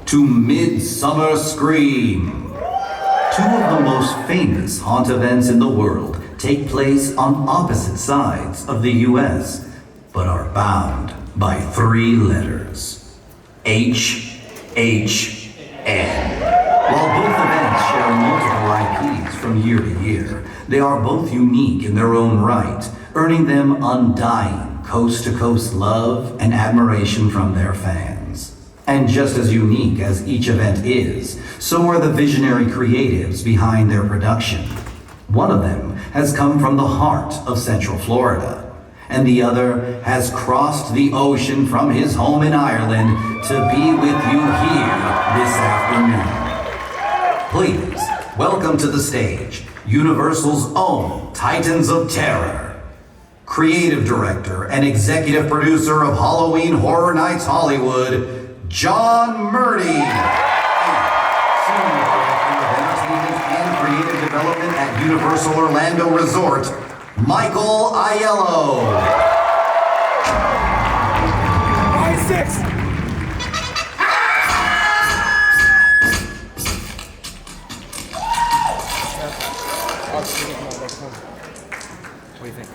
to Midsummer Scream. Two of the most famous haunt events in the world take place on opposite sides of the U.S., but are bound by 3 letters. HHN. While both events share multiple IPs from year to year, they are both unique in their own right, earning them undying coast-to-coast love and admiration from their fans. And just as unique as each event is, so are the visionary creatives behind their production. One of them has come from the heart of Central Florida, and the other has crossed the ocean from his home in Ireland to be with you here this afternoon. Please, welcome to the stage, Universal's own Titans of Terror, creative director and executive producer of Halloween Horror Nights Hollywood, John Murdy, and senior director of entertainment and creative development at Universal Orlando Resort, Michael Aiello. 6. What do you think?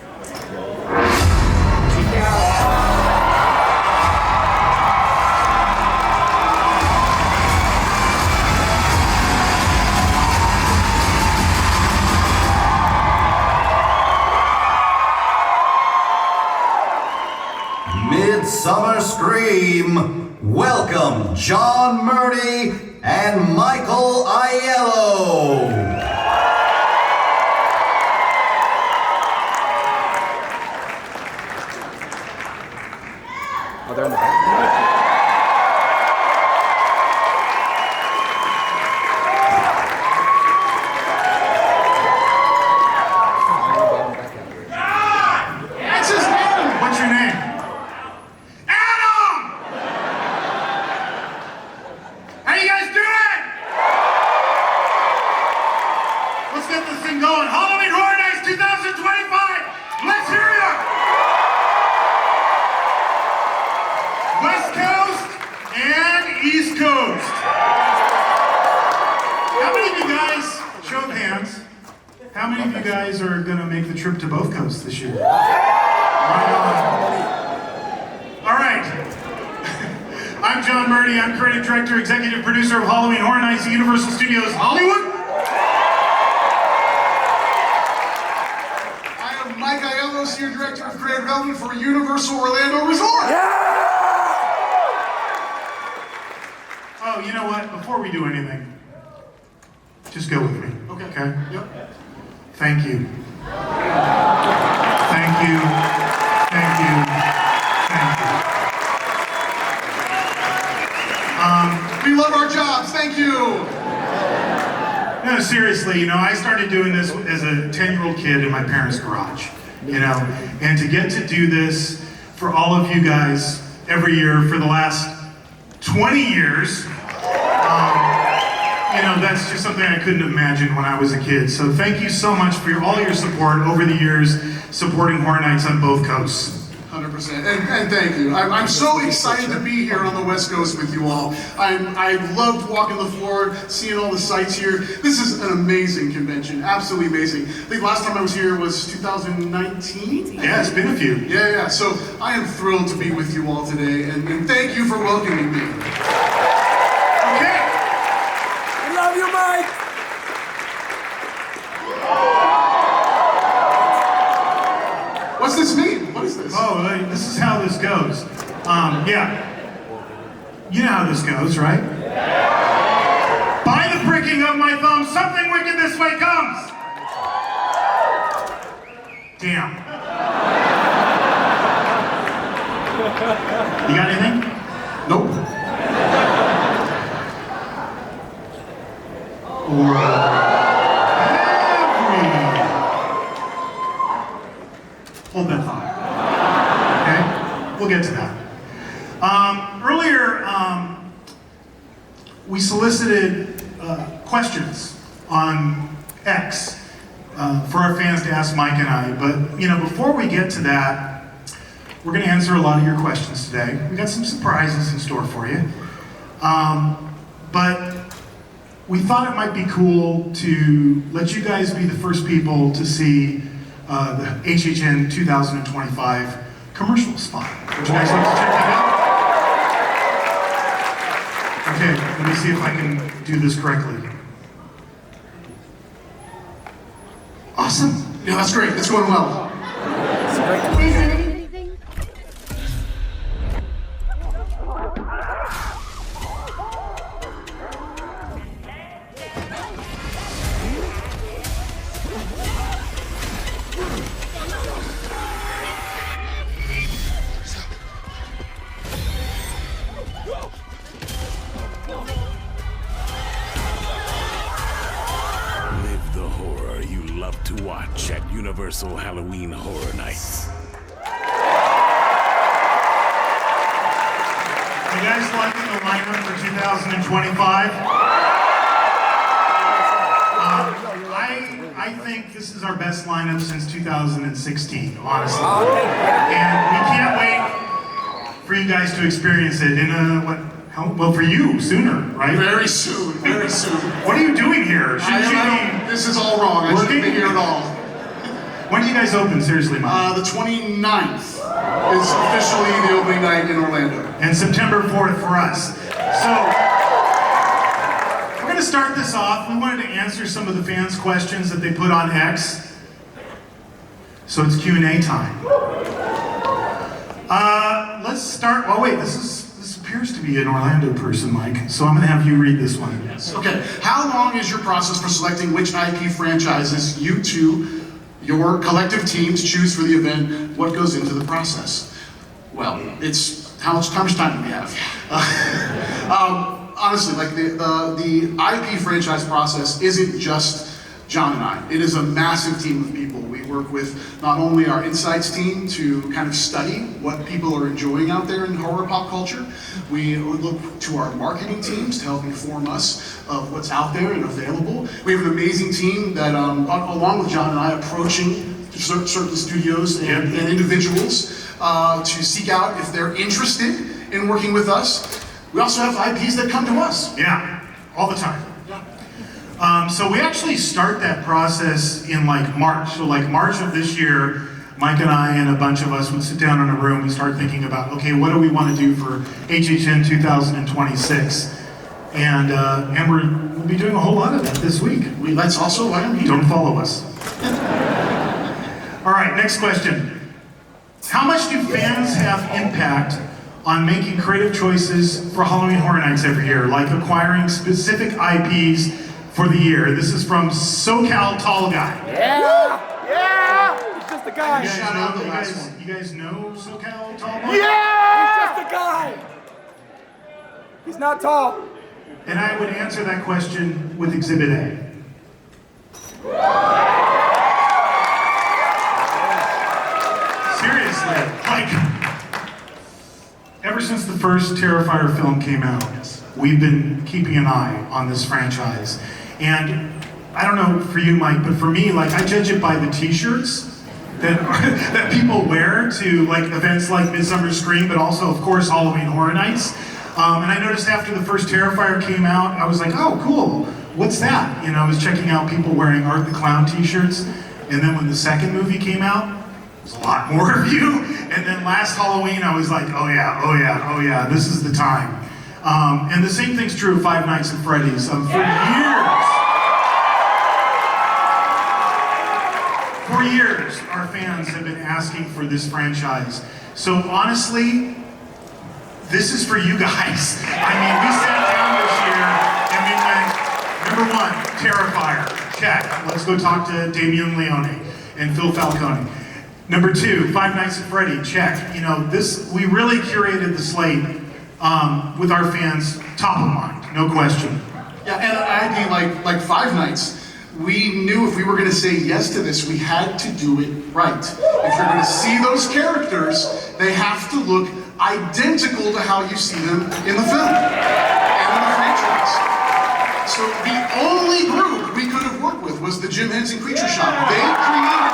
Midsummer Scream, welcome John Murdy and Michael Aiello. Oh, they're in the back. That's his name. What's your name? Adam! How you guys doing? Let's get this thing going. Halloween Horror Nights 2025. Let's hear it. West Coast and East Coast. How many of you guys, show of hands, how many of you guys are going to make the trip to both coasts this year? Right on. All right. I'm John Murdy. I'm creative director, executive producer of Halloween Horror Nights at Universal Studios Hollywood. I am Mike Aiello, Senior Director of Creative Development for Universal Orlando Resort. Oh, you know what? Before we do anything, just go with me. Okay? Yep. Thank you. Thank you. Thank you. Thank you. We love our jobs. Thank you. No, seriously, I started doing this as a 10-year-old kid in my parents' garage, and to get to do this for all of you guys every year for the last 20 years, that's just something I couldn't imagine when I was a kid. So thank you so much for all your support over the years, supporting Horror Nights on both coasts. 100%. And thank you. I'm so excited to be here on the West Coast with you all. I loved walking the floor, seeing all the sights here. This is an amazing convention. Absolutely amazing. I think last time I was here was 2019? Yeah, it's been a few. Yeah. So I am thrilled to be with you all today, and thank you for welcoming me. Okay. I love you, Mike. What's this mean? What is this? Oh, this is how this goes. Yeah. You know how this goes, right? By the pricking of my thumb, something wicked this way comes. Damn. You got anything? Nope. Hold that thought. Okay? We'll get to that. Earlier, we solicited questions on X for our fans to ask Mike and I, but before we get to that, we're going to answer a lot of your questions today. We got some surprises in store for you. but we thought it might be cool to let you guys be the first people to see the HHN 2025 commercial spot. Would you guys like to check that out? Okay, let me see if I can do this correctly. Awesome. Yeah, that's great. That's going well. Live the horror you love to watch at Universal Halloween Horror Nights. You guys liking the lineup for 2025? I think this is our best lineup since 2016, honestly. And we can't wait for you guys to experience it in well, for you, sooner, right? Very soon, very soon. What are you doing here? Shouldn't you be This is all wrong. I shouldn't be here at all. When do you guys open, seriously, Mike? The 29th is officially the opening night in Orlando. And September 4th for us. So, we're going to start this off. We wanted to answer some of the fans' questions that they put on X. So it's Q&A time. Let's start. Oh wait, this appears to be an Orlando person, Mike. So I'm going to have you read this one. Okay, how long is your process for selecting which IP franchises you two, your collective teams, choose for the event? What goes into the process? Well, it's how much time do we have? Honestly, like the IP franchise process isn't just John and I. It is a massive team of people. We work with not only our insights team to kind of study what people are enjoying out there in horror pop culture, we look to our marketing teams to help inform us of what's out there and available. We have an amazing team that, along with John and I, approaching certain studios and individuals to seek out if they're interested in working with us. We also have IPs that come to us. Yeah, all the time. So we actually start that process in like March. So like March of this year, Mike and I and a bunch of us would sit down in a room and start thinking about, okay, what do we want to do for HHN 2026? And we'll be doing a whole lot of that this week. That's also why I'm here. Don't follow us. All right, next question. How much do fans have impact on making creative choices for Halloween Horror Nights every year, like acquiring specific IPs for the year? This is from SoCal Tall Guy. Yeah! He's just a guy. You Shout out the last guys, one. you guys know SoCal Tall Guy? He's just a guy. He's not tall. And I would answer that question with Exhibit A. Seriously, like, ever since the first Terrifier film came out, we've been keeping an eye on this franchise. And I don't know for you, Mike, but for me, like, I judge it by the t-shirts that people wear to like events like Midsummer Scream, but also, of course, Halloween Horror Nights. And I noticed after the first Terrifier came out, I was like, oh, cool, what's that? You know, I was checking out people wearing Art the Clown t-shirts. And then when the second movie came out, there's a lot more of you. And then last Halloween, I was like, oh yeah, this is the time. And the same thing's true of Five Nights at Freddy's. For years, our fans have been asking for this franchise. So honestly, this is for you guys. I mean, we sat down this year and we went, number one, Terrifier, check. Let's go talk to Damian Leone and Phil Falcone. Number two, Five Nights at Freddy, check. You know, we really curated the slate with our fans top of mind, no question. Yeah, and an IP like Five Nights, we knew if we were going to say yes to this, we had to do it right. If you're going to see those characters, they have to look identical to how you see them in the film and in the franchise. So the only group we could have worked with was the Jim Henson Creature Shop. They created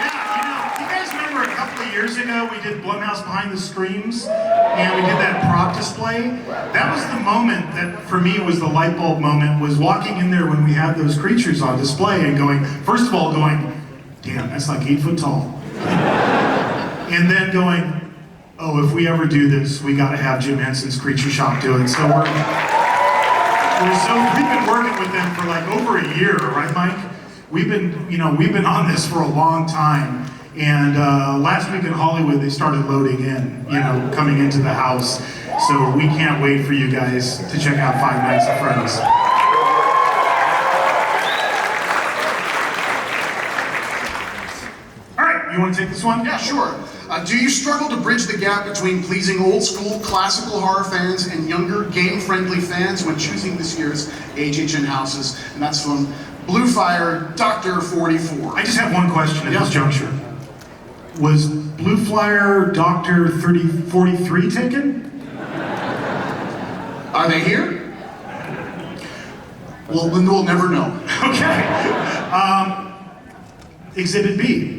Yeah, you know, you guys remember a couple of years ago ago, we did Blumhouse Behind the Screams, and we did that prop display. That was the moment that, for me, was the light bulb moment, was walking in there when we had those creatures on display and going, first of all going, damn, that's like 8 foot tall. And then going, oh, if we ever do this, we gotta have Jim Henson's Creature Shop do it. So we've been working with them for like over a year, right, Mike? We've been on this for a long time. And last week in Hollywood, they started loading in, coming into the house. So we can't wait for you guys to check out Five Nights at Freddy's. All right, you want to take this one? Yeah, sure. Do you struggle to bridge the gap between pleasing old school classical horror fans and younger game-friendly fans when choosing this year's HHN houses? And that's from Blue Fire Dr. 44. I just have one question at this juncture. Was Blue Flyer Dr. 3043 taken? Are they here? Well, then we'll never know. Okay. Exhibit B.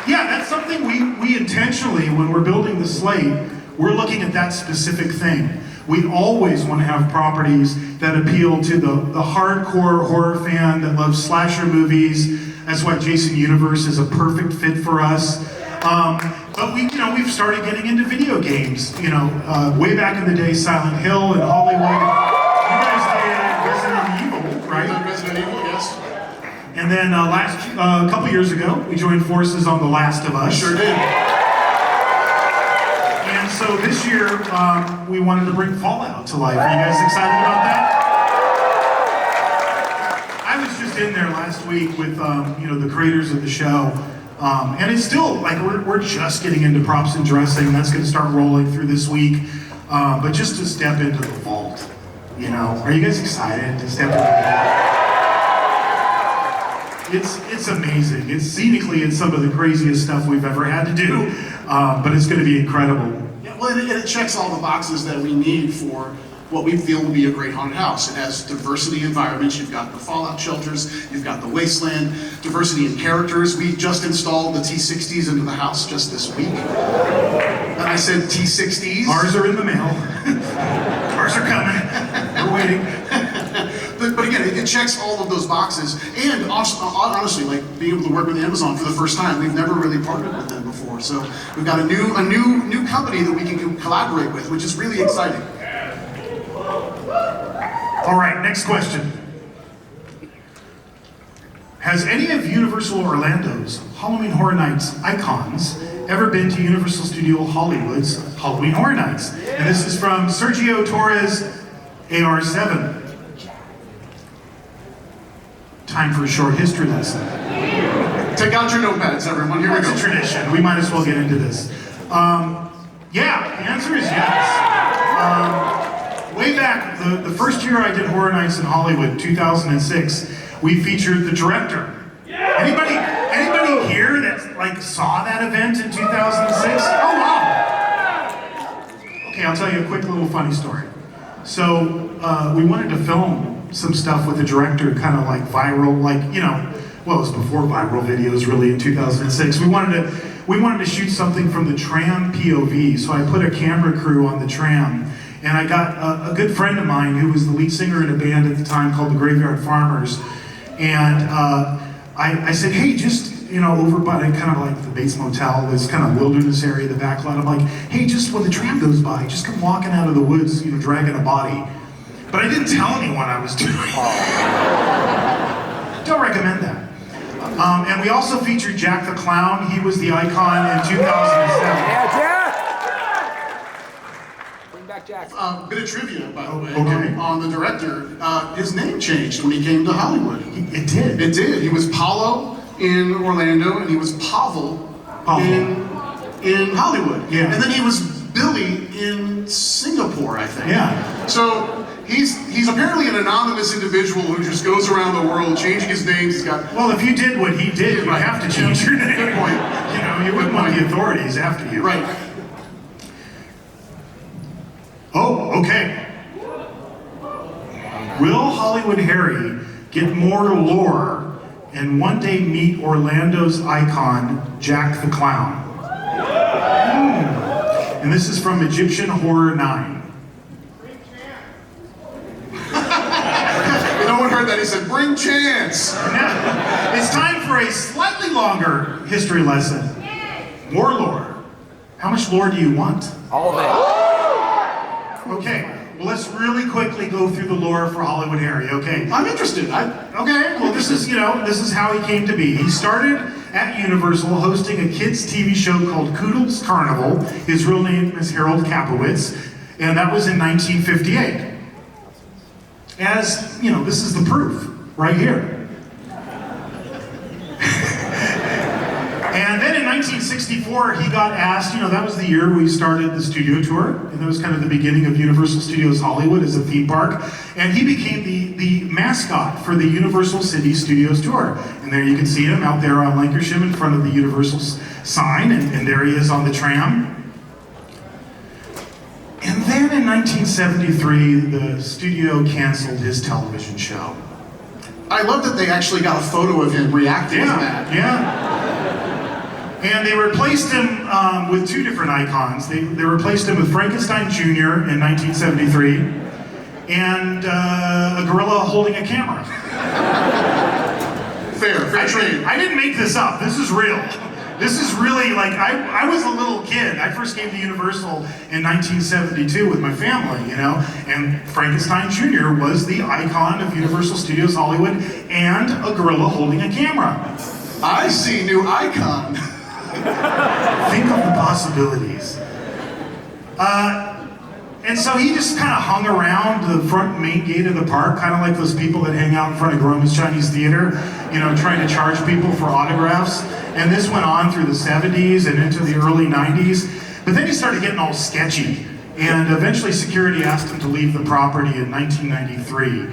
Yeah, that's something we intentionally, when we're building the slate, we're looking at that specific thing. We always want to have properties that appeal to the hardcore horror fan that loves slasher movies. That's why Jason Universe is a perfect fit for us. But we've started getting into video games. Way back in the day, Silent Hill and Hollywood. You guys did Resident Evil, right? Resident Evil, yes. And then a couple years ago, we joined forces on The Last of Us. Sure did. And so this year, we wanted to bring Fallout to life. Are you guys excited about that? I was just in there last week with the creators of the show, and it's still like we're just getting into props and dressing. That's going to start rolling through this week. But just to step into the vault, are you guys excited to step into the vault? It's amazing. Scenically, it's some of the craziest stuff we've ever had to do, but it's going to be incredible. Yeah, well, and it checks all the boxes that we need for what we feel will be a great haunted house. It has diversity environments. You've got the fallout shelters, you've got the wasteland, diversity in characters. We just installed the T60s into the house just this week. And I said T60s. Ours are in the mail. Ours are coming. We're waiting. But again, it checks all of those boxes. And honestly, like being able to work with Amazon for the first time, we've never really partnered with them before. So we've got a new company that we can collaborate with, which is really exciting. All right, next question. Has any of Universal Orlando's Halloween Horror Nights icons ever been to Universal Studio Hollywood's Halloween Horror Nights? And this is from Sergio Torres, AR7. Time for a short history lesson. Take out your notepads, everyone. Here we go. It's a tradition. We might as well get into this. Yeah, the answer is yes. Way back, the first year I did Horror Nights in Hollywood, 2006, we featured the director. Anybody here that saw that event in 2006? Oh wow! Okay, I'll tell you a quick little funny story. So we wanted to film some stuff with the director, kind of like viral, it was before viral videos really in 2006. We wanted to shoot something from the tram POV, so I put a camera crew on the tram, and I got a good friend of mine who was the lead singer in a band at the time called the Graveyard Farmers, and I said, hey, just over by kind of like the Bates Motel, this kind of wilderness area, the back lot, I'm like, hey, just when the tram goes by, just come walking out of the woods, dragging a body. But I didn't tell anyone I was doing it. Don't recommend that. And we also featured Jack the Clown. He was the icon in 2007. Yeah, Jack! Bring back Jack. Bit of trivia, by the way, Okay. on the director. His name changed when he came to Hollywood. It did. It did. He was Paulo in Orlando, and he was Pavel in Hollywood. Yeah. And then he was Billy in Singapore, I think. Yeah. So he's apparently an anonymous individual who just goes around the world changing his names. He's got. Well, if you did what he did, you Right. have to change your name. Good point. You wouldn't want the authorities after you. Right. Oh, okay. Will Hollywood Harry get more lore, and one day meet Orlando's icon, Jack the Clown. And this is from Egyptian Horror 9. No one heard that. He said, bring chance. Now, it's time for a slightly longer history lesson. More lore. How much lore do you want? All of it. Okay, well let's really quickly go through the lore for Hollywood Harry, okay? I'm interested. Okay, well this is how he came to be. He started at Universal hosting a kids TV show called Koodle's Carnival. His real name is Harold Kapowitz, and that was in 1958. As, this is the proof, right here. And then in 1964, he got asked, that was the year we started the studio tour, and that was kind of the beginning of Universal Studios Hollywood as a theme park, and he became the mascot for the Universal City Studios tour. And there you can see him out there on Lancashire in front of the Universal sign, and there he is on the tram. And then in 1973, the studio canceled his television show. I love that they actually got a photo of him reacting to that. Yeah. And they replaced him with two different icons. They replaced him with Frankenstein Jr. in 1973 and a gorilla holding a camera. Fair trade. I didn't make this up. This is real. This is really I was a little kid. I first came to Universal in 1972 with my family, and Frankenstein Jr. was the icon of Universal Studios Hollywood and a gorilla holding a camera. I see new icon. Think of the possibilities. And so he just kind of hung around the front main gate of the park, kind of like those people that hang out in front of Groman's Chinese Theater, trying to charge people for autographs. And this went on through the 70s and into the early 90s. But then he started getting all sketchy. And eventually security asked him to leave the property in 1993.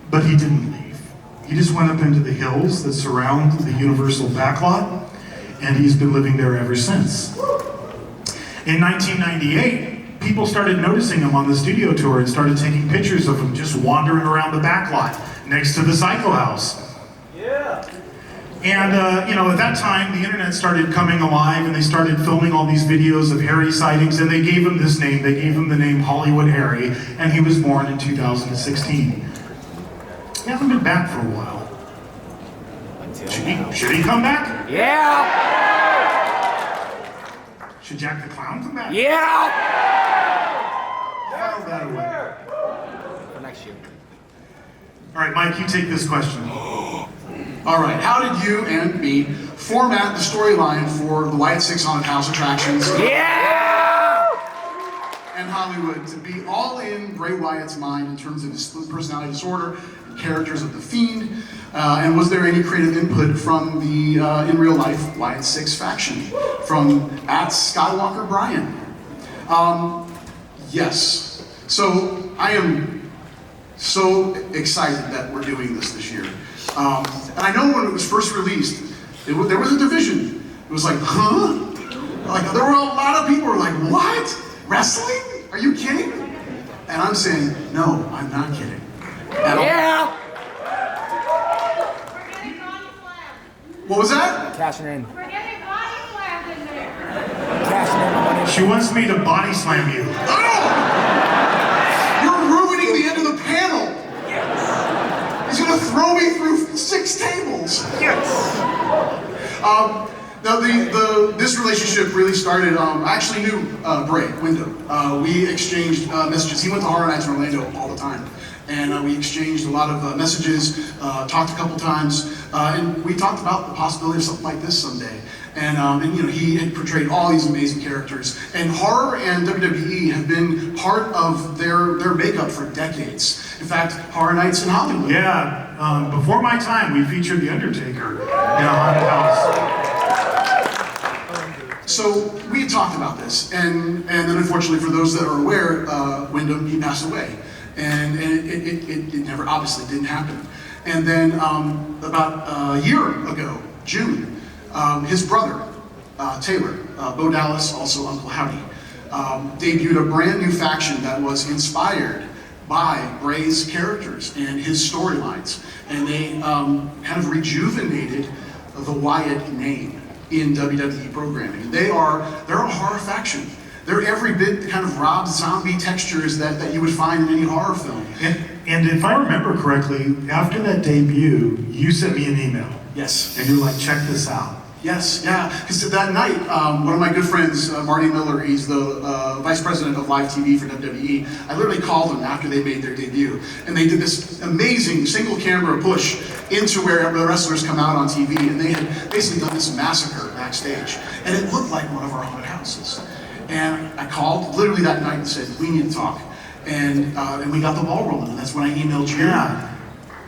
But he didn't leave. He just went up into the hills that surround the Universal backlot, and he's been living there ever since. In 1998, people started noticing him on the studio tour and started taking pictures of him just wandering around the backlot next to the Psycho House. Yeah. And, at that time, the internet started coming alive, and they started filming all these videos of Harry sightings, and they gave him this name. They gave him the name Hollywood Harry, and he was born in 2016. He hasn't been back for a while. Should he come back? Yeah. Should Jack the Clown come back? Yeah. File that away. For next year. All right, Mike, you take this question. All right, how did you and me format the storyline for the Wyatt 6 Haunted House attractions? Yeah! And Hollywood to be all in Bray Wyatt's mind in terms of his split personality disorder and characters of the Fiend? And was there any creative input from the, in real life, Wyatt 6 faction? From @Skywalker Brian? Yes. So I am so excited that we're doing this year. And I know when it was first released, there was a division. It was like, huh? Like, there were a lot of people who were like, what? Wrestling? Are you kidding? And I'm saying, no, I'm not kidding. Yeah! What was that? Cashing in. We're getting body slammed in there. Cashing in. She wants me to body slam you. Oh! You're ruining the end of the panel. He's gonna throw me through 6 tables. Yes. Now this relationship really started. I actually knew Bray Wyndham. We exchanged messages. He went to Horror Nights in Orlando all the time, and we exchanged a lot of messages. Talked a couple times, and we talked about the possibility of something like this someday. And he had portrayed all these amazing characters. And horror and WWE have been part of their makeup for decades. In fact, Horror Nights in Hollywood. Yeah, before my time, we featured The Undertaker in a haunted house. So we had talked about this, and then unfortunately for those that are aware, Wyndham, he passed away. And it never, obviously didn't happen. And then about a year ago, June, his brother, Taylor, Bo Dallas, also Uncle Howdy, debuted a brand new faction that was inspired by Bray's characters and his storylines. And they kind of rejuvenated the Wyatt name in WWE programming. They're a horror faction. They're every bit the kind of Rob Zombie textures that you would find in any horror film. And if I remember correctly, after that debut, you sent me an email. Yes. And you're like, check this out. Yes, yeah, because that night, one of my good friends, Marty Miller, he's the vice president of live TV for WWE, I literally called him after they made their debut, and they did this amazing single camera push into where the wrestlers come out on TV, and they had basically done this massacre backstage, and it looked like one of our haunted houses. And I called literally that night and said, we need to talk, and we got the ball rolling, and that's when I emailed you. Yeah.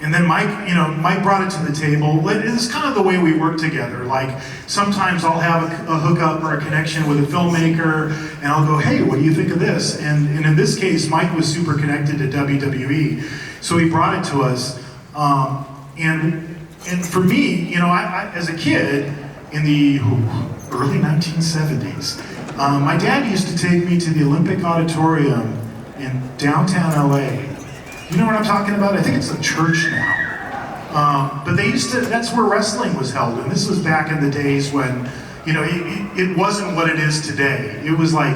And then Mike brought it to the table. It's kind of the way we work together. Like, sometimes I'll have a hookup or a connection with a filmmaker, and I'll go, hey, what do you think of this? And in this case, Mike was super connected to WWE, so he brought it to us. And for me, I as a kid in the early 1970s, my dad used to take me to the Olympic Auditorium in downtown LA. You know what I'm talking about? I think it's a church now. But that's where wrestling was held. And this was back in the days when, it wasn't what it is today. It was like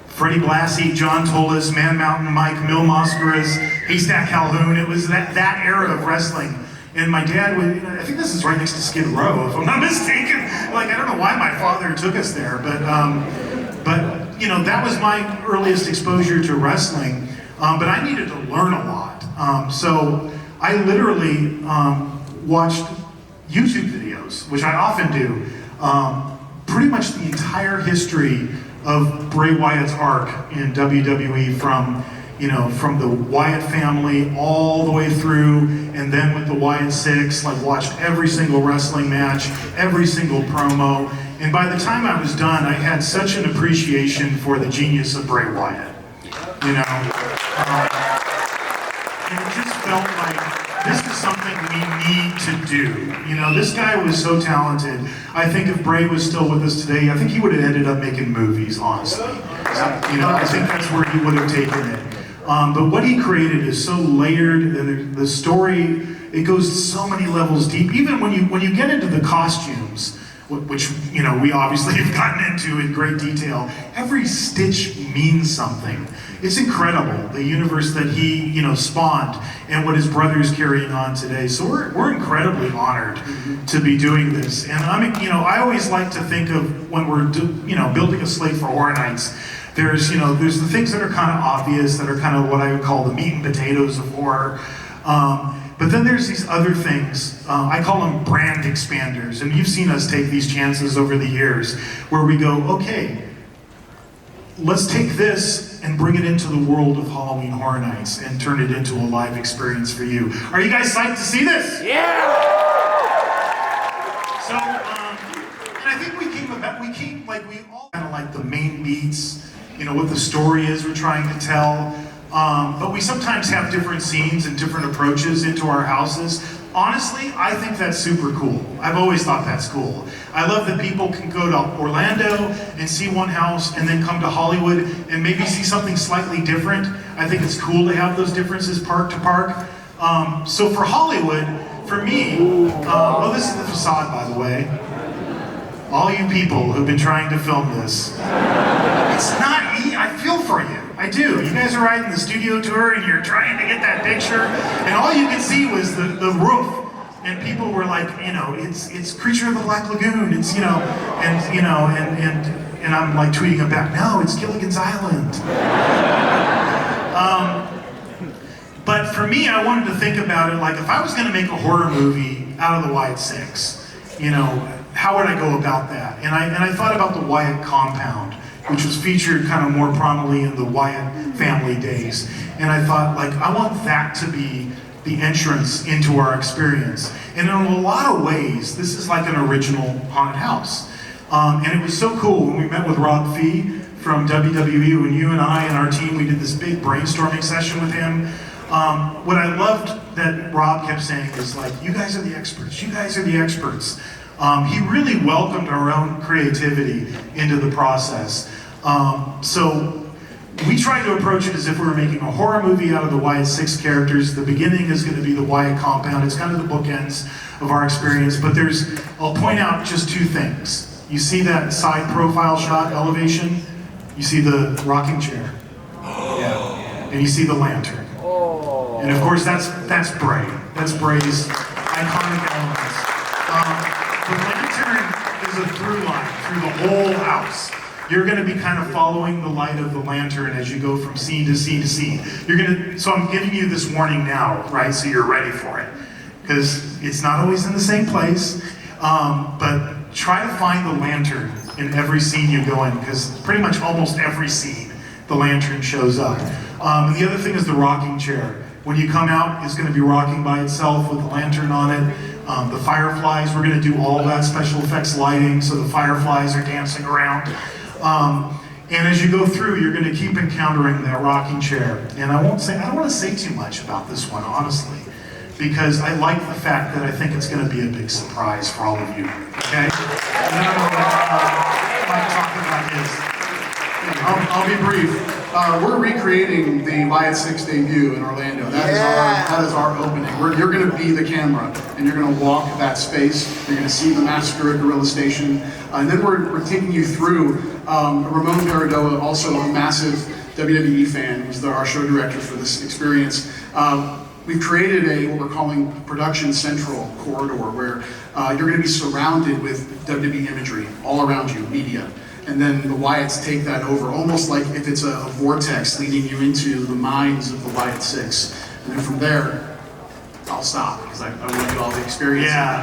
Freddie Blassie, John Tolis, Man Mountain Mike, Mil Mascaras, Haystack Calhoun. It was that era of wrestling. And my dad would, I think this is right next to Skid Row, if I'm not mistaken. Like, I don't know why my father took us there, but that was my earliest exposure to wrestling. But I needed to learn a lot. So I literally watched YouTube videos, which I often do, pretty much the entire history of Bray Wyatt's arc in WWE from the Wyatt family all the way through, and then with the Wyatt Six, like watched every single wrestling match, every single promo. And by the time I was done, I had such an appreciation for the genius of Bray Wyatt. And it just felt like this is something we need to do. This guy was so talented. I think if Bray was still with us today, I think he would have ended up making movies, honestly. I think that's where he would have taken it. But what he created is so layered, and the story, it goes so many levels deep. Even when you get into the costumes, which we obviously have gotten into in great detail, every stitch means something. It's incredible, the universe that he spawned and what his brother's carrying on today. So we're incredibly honored to be doing this. And I always like to think of when we're building a slate for Horror Nights. There's the things that are kind of obvious, that are kind of what I would call the meat and potatoes of horror. But then there's these other things, I call them brand expanders, and you've seen us take these chances over the years, where we go, okay, let's take this and bring it into the world of Halloween Horror Nights and turn it into a live experience for you. Are you guys psyched to see this? Yeah! So, and I think we all kind of like the main beats, what the story is we're trying to tell. But we sometimes have different scenes and different approaches into our houses. Honestly, I think that's super cool. I've always thought that's cool. I love that people can go to Orlando and see one house and then come to Hollywood and maybe see something slightly different. I think it's cool to have those differences park to park. So for Hollywood, for me, this is the facade, by the way. All you people who've been trying to film this, it's not easy. I feel for you. I do. You guys are riding the studio tour and you're trying to get that picture, and all you could see was the roof, and people were like, it's Creature of the Black Lagoon. It's and I'm like tweeting them back, no, it's Gilligan's Island. But for me, I wanted to think about it like, if I was going to make a horror movie out of the Wyatt Six, how would I go about that? And I thought about the Wyatt compound, which was featured kind of more prominently in the Wyatt family days. And I thought, I want that to be the entrance into our experience. And in a lot of ways, this is like an original haunted house. And it was so cool when we met with Rob Fee from WWE, when you and I and our team, we did this big brainstorming session with him. What I loved that Rob kept saying is you guys are the experts, you guys are the experts. He really welcomed our own creativity into the process. So we tried to approach it as if we were making a horror movie out of the Wyatt 6 characters. The beginning is going to be the Wyatt compound. It's kind of the bookends of our experience, but I'll point out just two things. You see that side profile shot elevation? You see the rocking chair. Yeah. And you see the lantern. And of course, that's Bray. That's Bray's iconic elements. The lantern is a through line through the whole house. You're going to be kind of following the light of the lantern as you go from scene to scene to scene. So I'm giving you this warning now, right? So you're ready for it, because it's not always in the same place. But try to find the lantern in every scene you go in, because pretty much almost every scene the lantern shows up. And the other thing is the rocking chair. When you come out, it's going to be rocking by itself with the lantern on it. The fireflies, we're going to do all that special effects lighting, so the fireflies are dancing around. And as you go through, you're going to keep encountering that rocking chair. And I don't want to say too much about this one, honestly, because I like the fact that I think it's going to be a big surprise for all of you. Okay? And then I'm going to let Mike talk about his. I'll be brief. We're recreating the Wyatt 6 debut in Orlando. That is our opening. You're going to be the camera, and you're going to walk that space. You're going to see the Massacre at Gorilla Station, and then we're taking you through. Ramon Paradoa, also a massive WWE fan, was our show director for this experience. We've created what we're calling Production Central corridor, where you're going to be surrounded with WWE imagery all around you, media. And then the Wyatts take that over, almost like if it's a vortex leading you into the minds of the Wyatt 6. And then from there, I'll stop, because I want you all the experience. Yeah,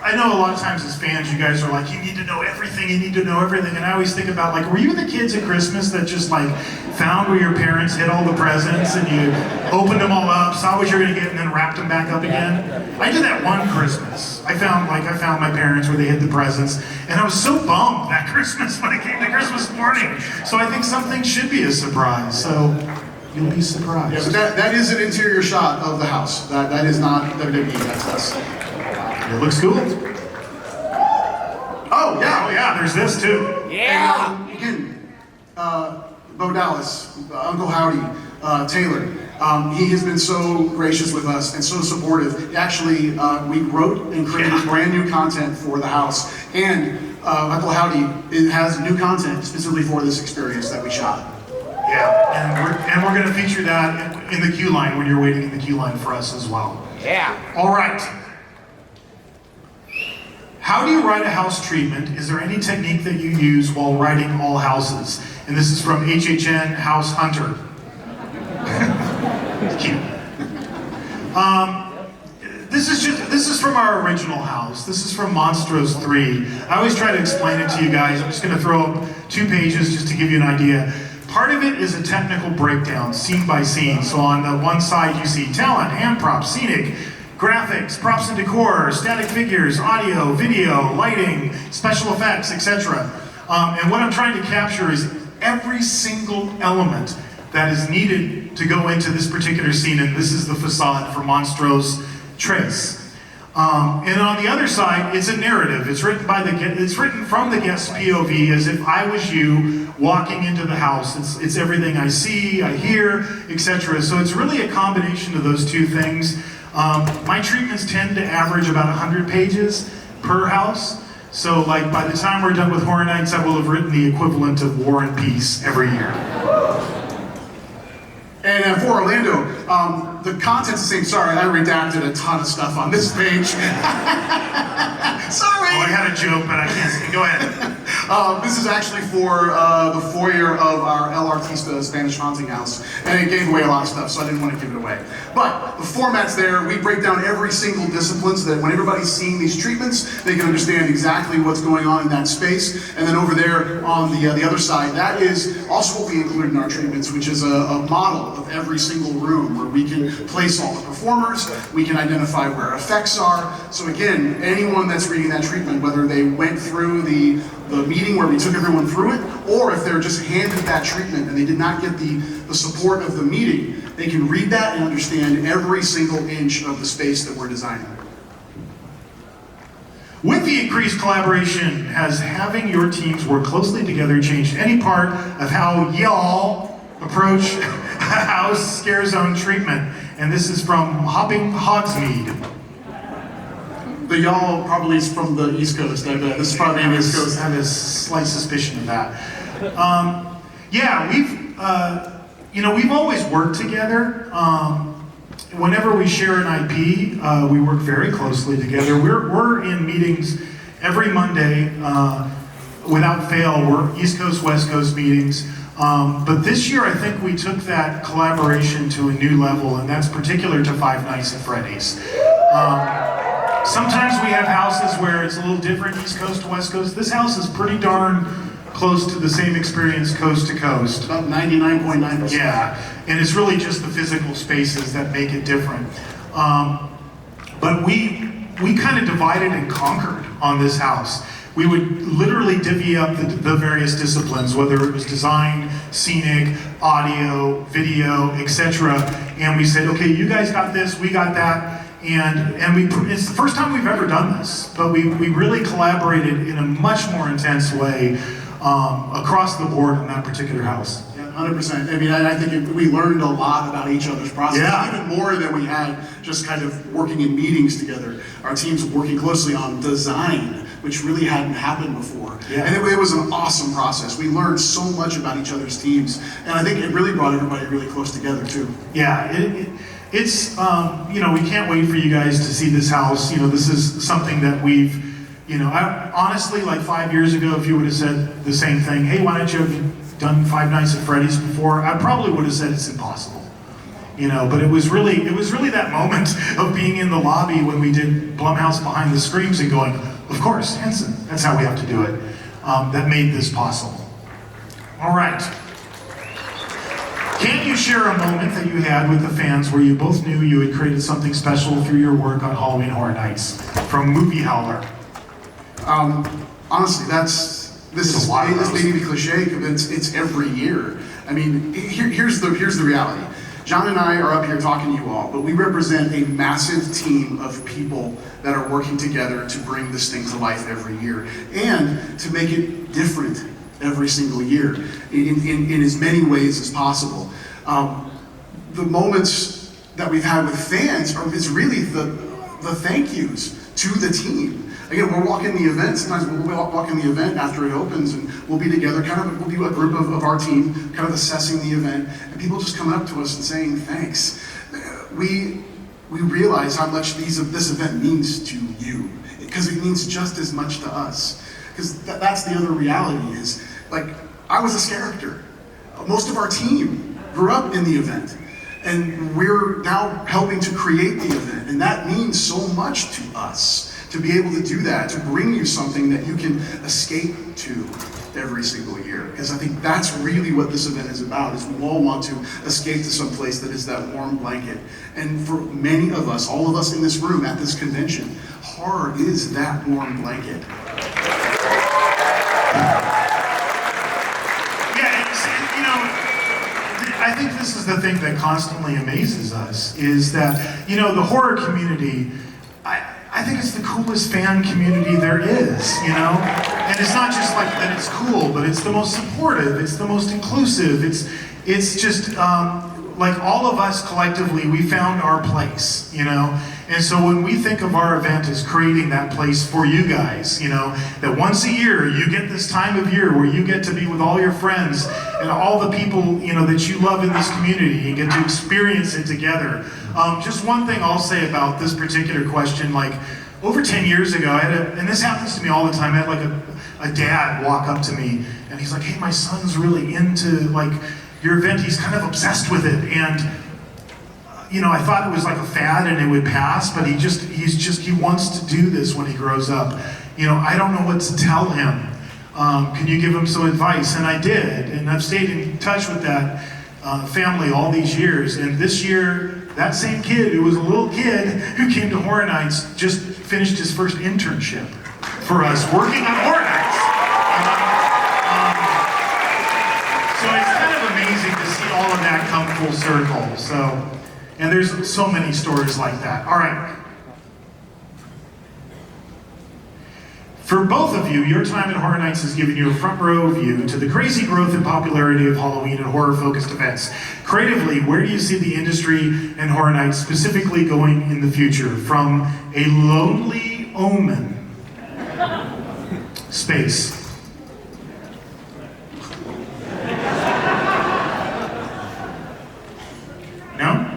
I know a lot of times as fans, you guys are like, you need to know everything, and I always think about, like, were you the kids at Christmas that just, like, found where your parents hid all the presents, and you opened them all up, saw what you were going to get, and then wrapped them back up again? I did that one Christmas. I found my parents where they hid the presents, and I was so bummed that Christmas when it came to Christmas morning. So I think something should be a surprise, so you'll be surprised. Yeah, but that is an interior shot of the house. That is not WWE, that's us. It looks cool. Oh yeah, there's this too. Yeah. And, again, Bo Dallas, Uncle Howdy, Taylor. He has been so gracious with us and so supportive. Actually, we wrote and created brand new content for the house, and Uncle Howdy has new content specifically for this experience that we shot. Yeah, and we're going to feature that in the queue line when you're waiting in the queue line for us as well. Yeah. All right. How do you write a house treatment? Is there any technique that you use while writing all houses? And this is from HHN House Hunter. Cute. This is from our original house. This is from Monstros 3. I always try to explain it to you guys. I'm just going to throw up 2 pages just to give you an idea. Part of it is a technical breakdown, scene by scene. So on the one side you see talent, hand props, scenic, graphics, props and decor, static figures, audio, video, lighting, special effects, etc. And what I'm trying to capture is every single element that is needed to go into this particular scene, and this is the facade for Monstros Trace. And on the other side, it's a narrative. It's written from the guest's POV, as if I was you walking into the house. It's everything I see, I hear, etc. So it's really a combination of those two things. My treatments tend to average about 100 pages per house. So like by the time we're done with Horror Nights, I will have written the equivalent of War and Peace every year. And for Orlando, the content's the same. Sorry, I redacted a ton of stuff on this page. Sorry! Oh, I had a joke, but I can't say. Go ahead. This is actually for the foyer of our El Artista Spanish haunting house. And it gave away a lot of stuff, so I didn't want to give it away. But the format's there. We break down every single discipline so that when everybody's seeing these treatments, they can understand exactly what's going on in that space. And then over there on the other side, that is also what we include in our treatments, which is a model of every single room where we can place all the performers, we can identify where effects are. So again, anyone that's reading that treatment, whether they went through the meeting where we took everyone through it, or if they're just handed that treatment and they did not get the support of the meeting, they can read that and understand every single inch of the space that we're designing. With the increased collaboration, has having your teams work closely together changed any part of how y'all approach house scare zone treatment? And this is from Hopping Hogsmeade. The y'all probably is from the East Coast, I bet. This is probably the East Coast. I have a slight suspicion of that. Yeah, we've always worked together. Whenever we share an IP, we work very closely together. We're in meetings every Monday without fail. We're East Coast, West Coast meetings. But this year, I think we took that collaboration to a new level, and that's particular to Five Nights at Freddy's. Sometimes we have houses where it's a little different, East Coast to West Coast. This house is pretty darn close to the same experience coast to coast. About 99.9%. Yeah, and it's really just the physical spaces that make it different. But we kind of divided and conquered on this house. We would literally divvy up the various disciplines, whether it was design, scenic, audio, video, etc. And we said, okay, you guys got this, we got that. And it's the first time we've ever done this, but we really collaborated in a much more intense way across the board in that particular house. Yeah, 100%. I mean, I think we learned a lot about each other's process, Yeah. even more than we had just kind of working in meetings together. Our teams were working closely on design, which really hadn't happened before. Yeah. And it was an awesome process. We learned so much about each other's teams, and I think it really brought everybody really close together too. Yeah, it's, we can't wait for you guys to see this house. This is something that we've, honestly, like 5 years ago, if you would have said the same thing, hey, why don't you have done Five Nights at Freddy's before? I probably would have said it's impossible. But it was really that moment of being in the lobby when we did Blumhouse Behind the Screams and going, of course, Henson, that's how we have to do it. That made this possible. All right. Can't you share a moment that you had with the fans where you both knew you had created something special through your work on Halloween Horror Nights? From Movie Howler. Honestly, this may be cliche, but it's every year. I mean, here's the reality. John and I are up here talking to you all, but we represent a massive team of people that are working together to bring this thing to life every year and to make it different every single year in as many ways as possible. The moments that we've had with fans is really the thank yous to the team. Again, we're walking the event, sometimes we'll walk in the event after it opens and we'll be together, we'll be a group of our team, kind of assessing the event, and people just coming up to us and saying thanks. We realize how much this event means to you, because it means just as much to us. Because that's the other reality is, like, I was this character. Most of our team grew up in the event. And we're now helping to create the event. And that means so much to us, to be able to do that, to bring you something that you can escape to every single year. Because I think that's really what this event is about, is we all want to escape to some place that is that warm blanket. And for many of us, all of us in this room at this convention, horror is that warm blanket. I think this is the thing that constantly amazes us, is that, the horror community, I think it's the coolest fan community there is, And it's not just like that it's cool, but it's the most supportive, it's the most inclusive, it's just, like all of us collectively, we found our place, And so when we think of our event as creating that place for you guys, that once a year you get this time of year where you get to be with all your friends and all the people, that you love in this community and get to experience it together. Just one thing I'll say about this particular question, like over 10 years ago, and this happens to me all the time, I had like a dad walk up to me and he's like, hey, my son's really into like your event, he's kind of obsessed with it, and I thought it was like a fad and it would pass, but he wants to do this when he grows up. I don't know what to tell him. Can you give him some advice? And I did, and I've stayed in touch with that family all these years. And this year, that same kid who was a little kid who came to Horror Nights just finished his first internship for us, working on Horror Nights. So it's kind of amazing to see all of that come full circle. And there's so many stories like that. All right. For both of you, your time at Horror Nights has given you a front row view to the crazy growth and popularity of Halloween and horror-focused events. Creatively, where do you see the industry and Horror Nights specifically going in the future? From a lonely omen space. No?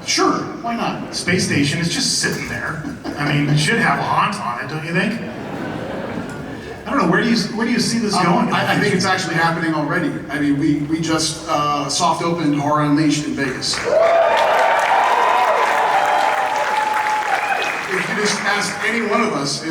Sure, why not? Space station is just sitting there. I mean, it should have a haunt on it, don't you think? I don't know, where do you see this going? I think it's actually happening already. I mean, we just soft opened Horror Unleashed in Vegas. If you just asked any one of us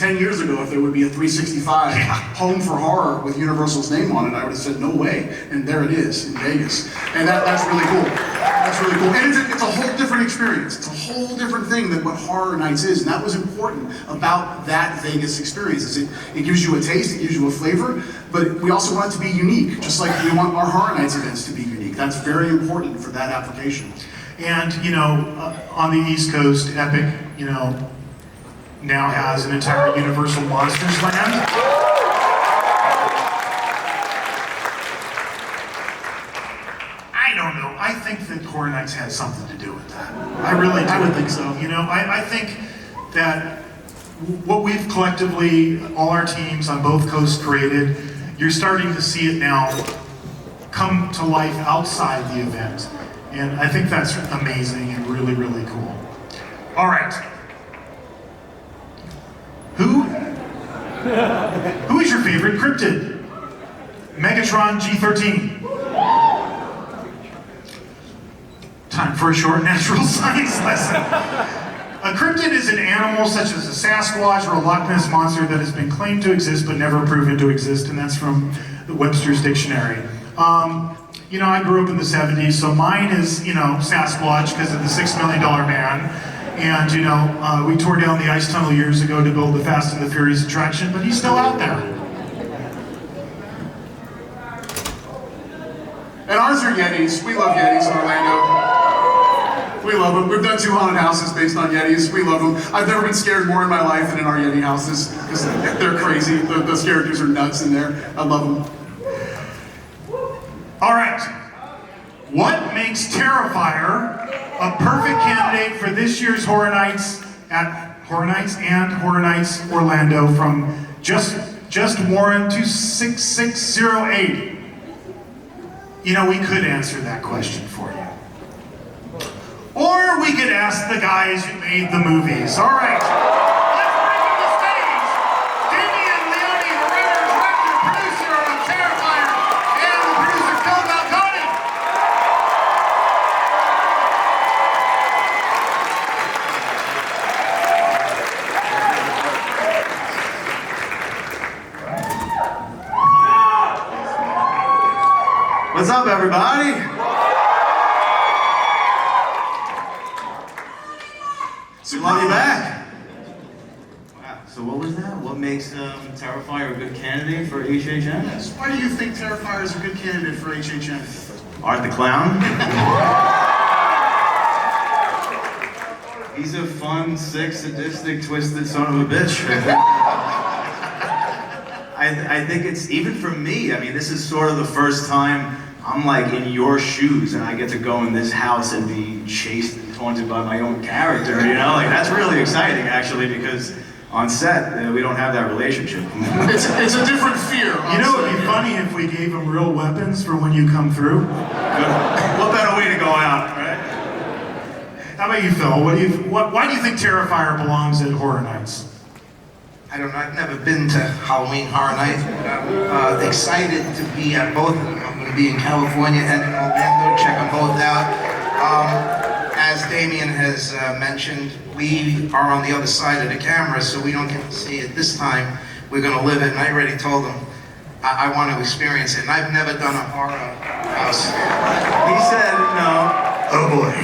10 years ago if there would be a 365 home for horror with Universal's name on it, I would have said no way. And there it is in Vegas. And that's really cool. That's really cool. And it's a whole different experience. It's a whole different thing than what Horror Nights is. And that was important about that Vegas experience. Is it gives you a taste, it gives you a flavor, but we also want it to be unique, just like we want our Horror Nights events to be unique. That's very important for that application. And, you know, on the East Coast, Epic, you know, now has an entire Universal Monsters Land. I don't know. I think that Horror Nights has something to do with that. I really do. I would think so. You know, I think that what we've collectively, all our teams on both coasts created, you're starting to see it now come to life outside the event. And I think that's amazing and really, really cool. All right. Who is your favorite cryptid? Megatron G13. Time for a short natural science lesson. A cryptid is an animal such as a Sasquatch or a Loch Ness monster that has been claimed to exist but never proven to exist, and that's from the Webster's Dictionary. You know, I grew up in the 70s, so mine is, you know, Sasquatch because of the $6 Million Man. And, you know, we tore down the ice tunnel years ago to build the Fast and the Furious attraction, but he's still out there. And ours are Yetis. We love Yetis in Orlando. We love them. We've done 2 haunted houses based on Yetis. We love them. I've never been scared more in my life than in our Yeti houses because they're crazy. Those characters are nuts in there. I love them. All right. What makes Terrifier a perfect candidate for this year's Horror Nights at Horror Nights and Horror Nights Orlando from Just Warren 26608? You know, we could answer that question for you. Or we could ask the guys who made the movies. All right. Let's bring to the stage Damian Leone, the writer, director, producer of Terrifier, and the producer Phil Balconi. What's up, everybody? We love you back. Wow. So what was that? What makes Terrifier a good candidate for HHN? Yes. Why do you think Terrifier is a good candidate for HHN? Art the Clown. He's a fun, sick, sadistic, twisted son of a bitch. I think it's, even for me, I mean, this is sort of the first time I'm like in your shoes and I get to go in this house and be chased and taunted by my own character, you know? Like, that's really exciting, actually, because on set, we don't have that relationship. It's a different fear. You know, it'd be funny if we gave them real weapons for when you come through. What better way to go out, right? How about you, Phil? Why do you think Terrifier belongs at Horror Nights? I don't know, I've never been to Halloween Horror Nights, but I'm excited to be at both of them. I'm going to be in California and in Orlando, check them both out. As Damien has mentioned, we are on the other side of the camera, so we don't get to see it this time. We're going to live it, and I already told him I want to experience it, and I've never done a horror house. He said, no. Oh boy.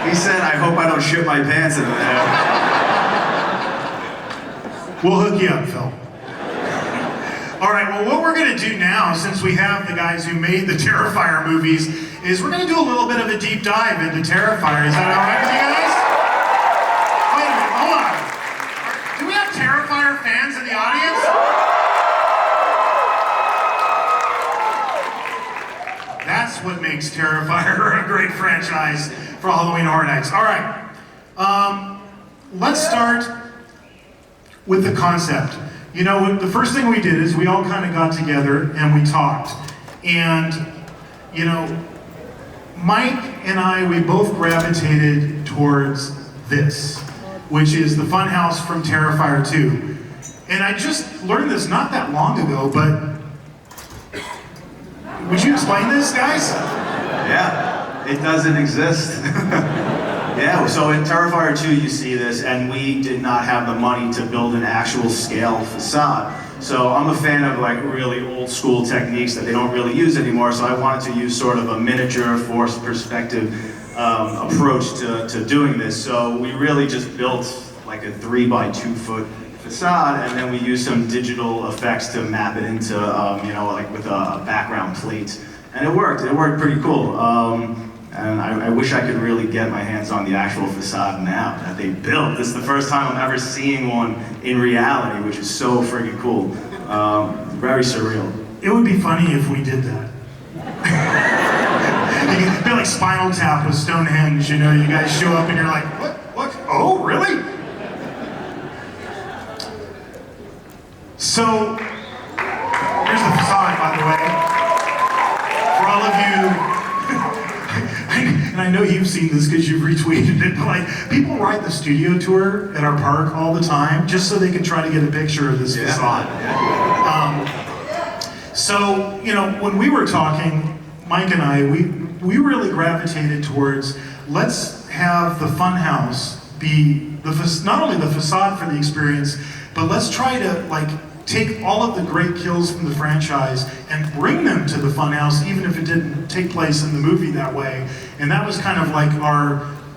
He said, I hope I don't shit my pants in there. We'll hook you up, Phil. All right, well, what we're going to do now, since we have the guys who made the Terrifier movies, is we're going to do a little bit of a deep dive into Terrifier. Is that all right with you guys? Wait a minute, hold on. Do we have Terrifier Terrifier fans in the audience? That's what makes Terrifier a great franchise for Halloween Horror Nights. All right, let's start with the concept. You know, the first thing we did is we all kind of got together and we talked. And, you know, Mike and I, we both gravitated towards this, which is the Funhouse from Terrifier 2. And I just learned this not that long ago, but would you explain this, guys? Yeah, it doesn't exist. Yeah, so in Terrifier 2 you see this, and we did not have the money to build an actual scale facade. So I'm a fan of like really old school techniques that they don't really use anymore, so I wanted to use sort of a miniature forced perspective approach to doing this. So we really just built like a 3 by 2 foot facade, and then we used some digital effects to map it into, you know, like with a background plate. And it worked pretty cool. And I wish I could really get my hands on the actual facade now that they built. This is the first time I'm ever seeing one in reality, which is so friggin' cool. Very surreal. It would be funny if we did that. It'd be like Spinal Tap with Stonehenge, you know, you guys show up and you're like, what? Oh, really? So, here's the facade, by the way. For all of you, and I know you've seen this because you've retweeted it, but like, people ride the studio tour at our park all the time just so they can try to get a picture of this facade. So, you know, when we were talking, Mike and I, we really gravitated towards, let's have the Funhouse be not only the facade for the experience, but let's try to like take all of the great kills from the franchise and bring them to the Funhouse, even if it didn't take place in the movie that way. And that was kind of like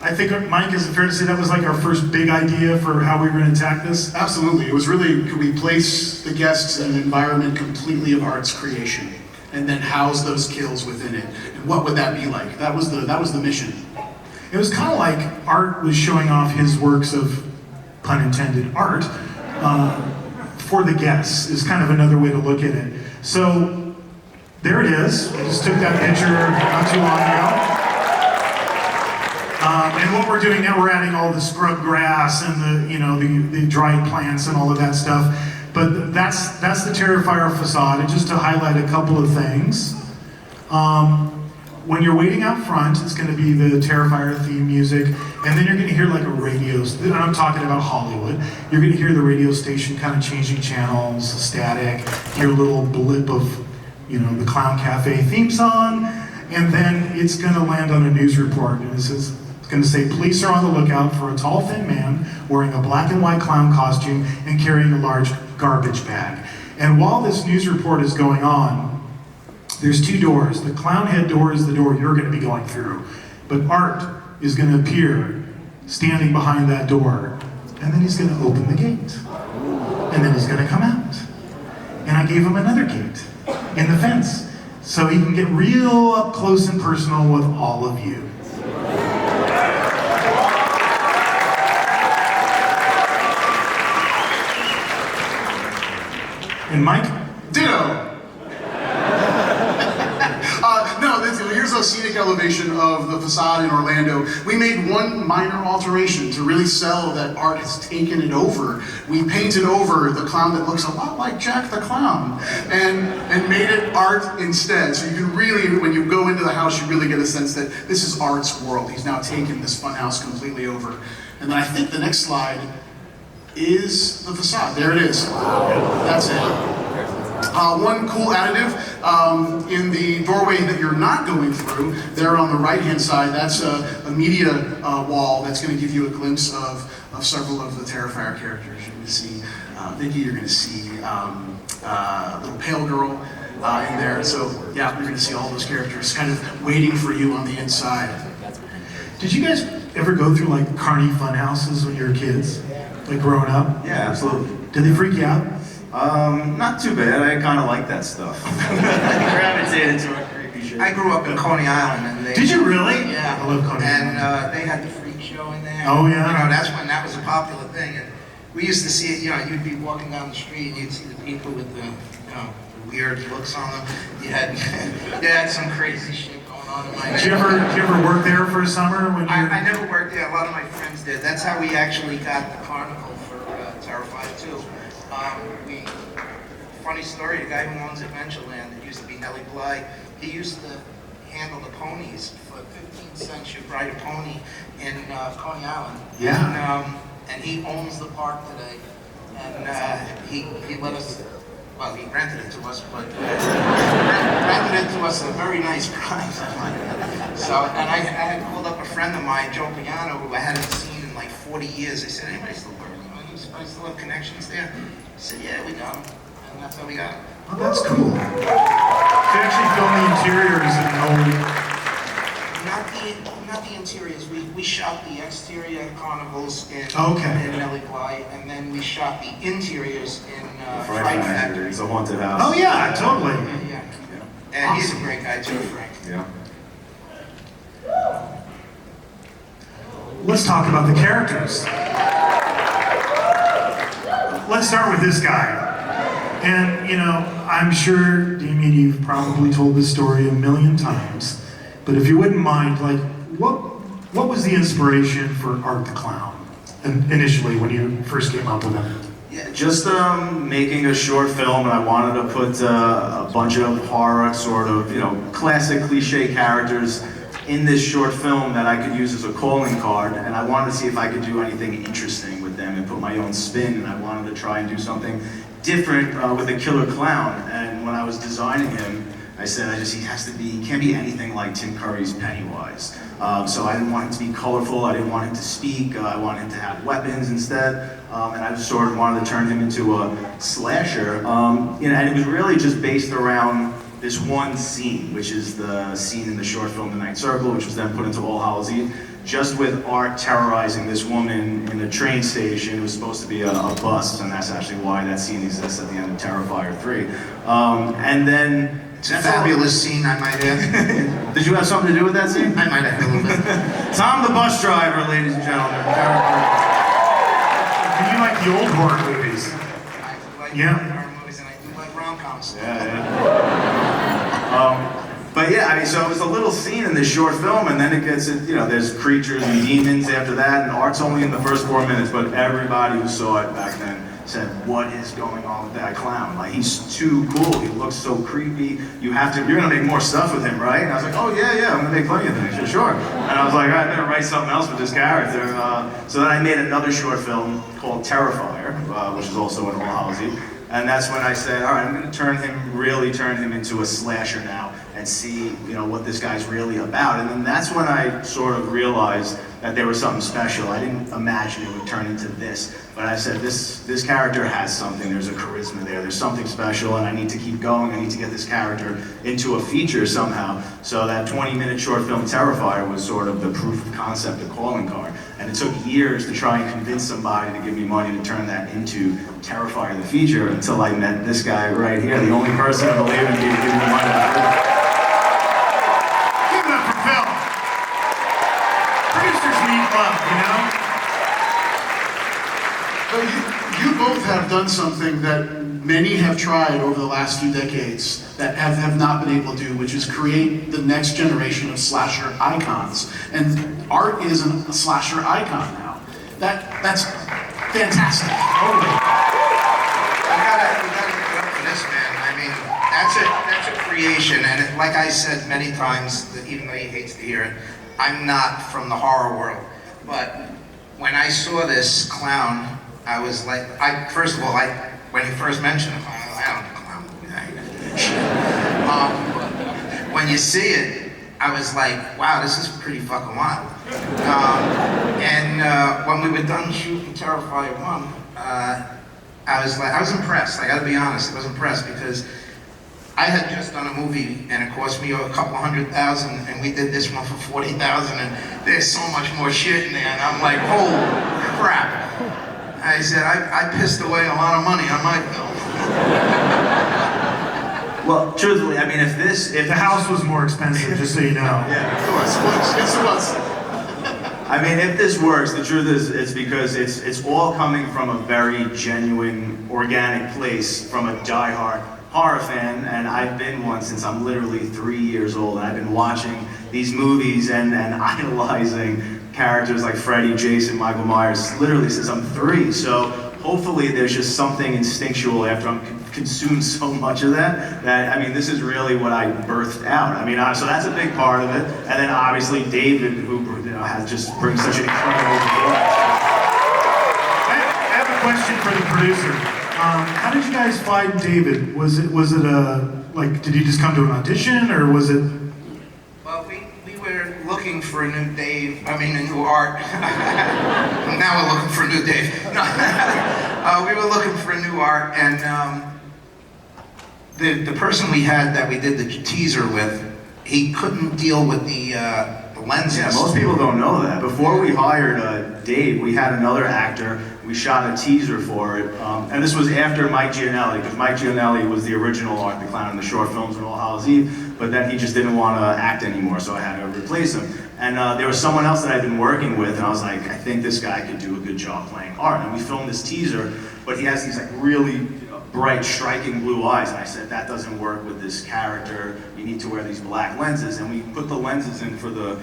I think, Mike, is it fair to say that was like our first big idea for how we were going to attack this? Absolutely. It was really, could we place the guests in an environment completely of art's creation, and then house those kills within it? And what would that be like? That was the mission. It was kind of like Art was showing off his works of, pun intended, art, for the guests, is kind of another way to look at it. So, there it is. I just took that picture not too long ago. And what we're doing now, we're adding all the scrub grass and the dried plants and all of that stuff. But that's the Terrifier facade. And just to highlight a couple of things, when you're waiting out front, it's going to be the Terrifier theme music, and then you're going to hear like a radio. And I'm talking about Hollywood. You're going to hear the radio station kind of changing channels, static. Hear a little blip of, you know, the Clown Cafe theme song, and then it's going to land on a news report, and it's going to say, police are on the lookout for a tall, thin man wearing a black and white clown costume and carrying a large garbage bag. And while this news report is going on, there's 2 doors. The clown head door is the door you're going to be going through. But Art is going to appear standing behind that door. And then he's going to open the gate. And then he's going to come out. And I gave him another gate in the fence, so he can get real up close and personal with all of you. And Mike? Ditto! Here's a scenic elevation of the facade in Orlando. We made one minor alteration to really sell that Art has taken it over. We painted over the clown that looks a lot like Jack the Clown and made it Art instead. So you can really, when you go into the house, you really get a sense that this is Art's world. He's now taken this funhouse completely over. And then I think the next slide is the facade. There it is. That's it. One cool additive in the doorway that you're not going through, there on the right-hand side, that's a media wall that's going to give you a glimpse of several of the Terrifier characters. You're going to see Vicky, you're going to see little pale girl in there. So yeah, you're going to see all those characters kind of waiting for you on the inside. Did you guys ever go through like carny fun houses when you were kids? Like growing up? Yeah, absolutely. Did they freak you out? Not too bad. I kind of like that stuff. I gravitated to a creepy shit. I grew up in Coney Island, and they... Did you really? Yeah. I love Coney Island. And they had the freak show in there. Oh, yeah? You know, that's when that was a popular thing. And we used to see it, you'd be walking down the street and you'd see the people with the, the weird looks on them. You had some crazy shit going on in my Did you ever work there for a summer? I never worked there. A lot of my friends did. That's how we actually got the carnival for Terrifier 2. Funny story, the guy who owns Adventureland, it used to be Nellie Bly, he used to handle the ponies. For 15 cents, you'd ride a pony in Coney Island. Yeah. And he owns the park today. And he let us, well, he rented it to us, but rented it to us at a very nice price. So, and I had called up a friend of mine, Joe Piano, who I hadn't seen in like 40 years. I said, anybody still working? I still have connections there? He said, yeah, we got him. And that's how we got him. Oh, that's cool. To actually film the interiors and Not the interiors. We shot the exterior carnivals in Nellie Bly, and then we shot the interiors in Fright Factory. It's a haunted house. Oh yeah, totally. Yeah. And awesome. He's a great guy too, Frank. Yeah. Let's talk about the characters. Let's start with this guy. And, I'm sure, Damien, you've probably told this story a million times, but if you wouldn't mind, like, what was the inspiration for Art the Clown initially when you first came up with him? Yeah, just making a short film, and I wanted to put a bunch of horror, sort of, classic cliche characters in this short film that I could use as a calling card, and I wanted to see if I could do anything interesting with them and put my own spin, and I wanted to try and do something different with a killer clown. And when I was designing him, I said, he can't be anything like Tim Curry's Pennywise. So I didn't want him to be colorful, I didn't want him to speak, I wanted him to have weapons instead, and I just sort of wanted to turn him into a slasher. And it was really just based around this one scene, which is the scene in the short film The Night Circle, which was then put into All Hallows Eve, just with Art terrorizing this woman in the train station. It was supposed to be a bus, and that's actually why that scene exists at the end of Terrifier 3. And then... It's a fabulous scene, I might add. Did you have something to do with that scene? I might have a little bit. Tom the bus driver, ladies and gentlemen. Do you like the old horror movies? I like horror movies, and I do like rom-coms. But yeah, so it was a little scene in this short film, and then it gets, there's creatures and demons after that, and Art's only in the first 4 minutes, but everybody who saw it back then said, what is going on with that clown? Like, he's too cool, he looks so creepy, you're gonna make more stuff with him, right? And I was like, oh yeah, I'm gonna make plenty of things, for sure. And I was like, I better write something else with this character. So then I made another short film called Terrifier, which is also in All Hallows Eve. And that's when I said, all right, I'm gonna really turn him into a slasher now and see, what this guy's really about. And then that's when I sort of realized that there was something special. I didn't imagine it would turn into this, but I said, this character has something, there's a charisma there's something special, and I need to keep going, I need to get this character into a feature somehow. So that 20-minute short film, Terrifier, was sort of the proof of concept, the calling card. And it took years to try and convince somebody to give me money to turn that into Terrifier the feature, until I met this guy right here, the only person who believed in me to give me money to do it. Give it up for Phil. Producers need love, But you both have done something that many have tried over the last few decades that have not been able to do, which is create the next generation of slasher icons. And Art is a slasher icon now. That's fantastic. Totally. We gotta give up for this, man. I mean, that's a creation, and like I said many times, even though he hates to hear it, I'm not from the horror world. But when I saw this clown, I was like, first of all, when he first mentioned it, I don't know clown movie. When you see it, I was like, wow, this is pretty fucking wild. And when we were done shooting Terrifier 1, I was impressed. I gotta be honest, I was impressed because I had just done a movie and it cost me a couple $100,000, and we did this one for $40,000, and there's so much more shit in there, and I'm like, holy crap. I said, I pissed away a lot of money on my film. Well, truthfully, I mean, if The house was more expensive, just so you know. Yeah, of course. Yes, it was. I mean, if this works, the truth is, it's because it's all coming from a very genuine, organic place, from a diehard horror fan, and I've been one since I'm literally 3 years old, and I've been watching these movies and idolizing characters like Freddy, Jason, Michael Myers, literally since I'm 3. So hopefully there's just something instinctual after I'm consumed so much of that, I mean, this is really what I birthed out. I mean, so that's a big part of it. And then obviously David, who has just brings such an incredible joy. I have a question for the producer. How did you guys find David? Was it like, did he just come to an audition, or was it? Well, we were looking for a new Dave, a new Art. Now we're looking for a new Dave. No. We were looking for a new Art, and the person we had that we did the teaser with, he couldn't deal with the lenses. Yeah, most people don't know that. Before we hired Dave, we had another actor. We shot a teaser for it, and this was after Mike Gianelli, because Mike Gianelli was the original Art the Clown in the short films and All Hallows Eve, but then he just didn't want to act anymore, so I had to replace him. And there was someone else that I'd been working with, and I was like, I think this guy could do a good job playing Art. And we filmed this teaser, but he has these like really bright, striking blue eyes, and I said, that doesn't work with this character. You need to wear these black lenses, and we put the lenses in for the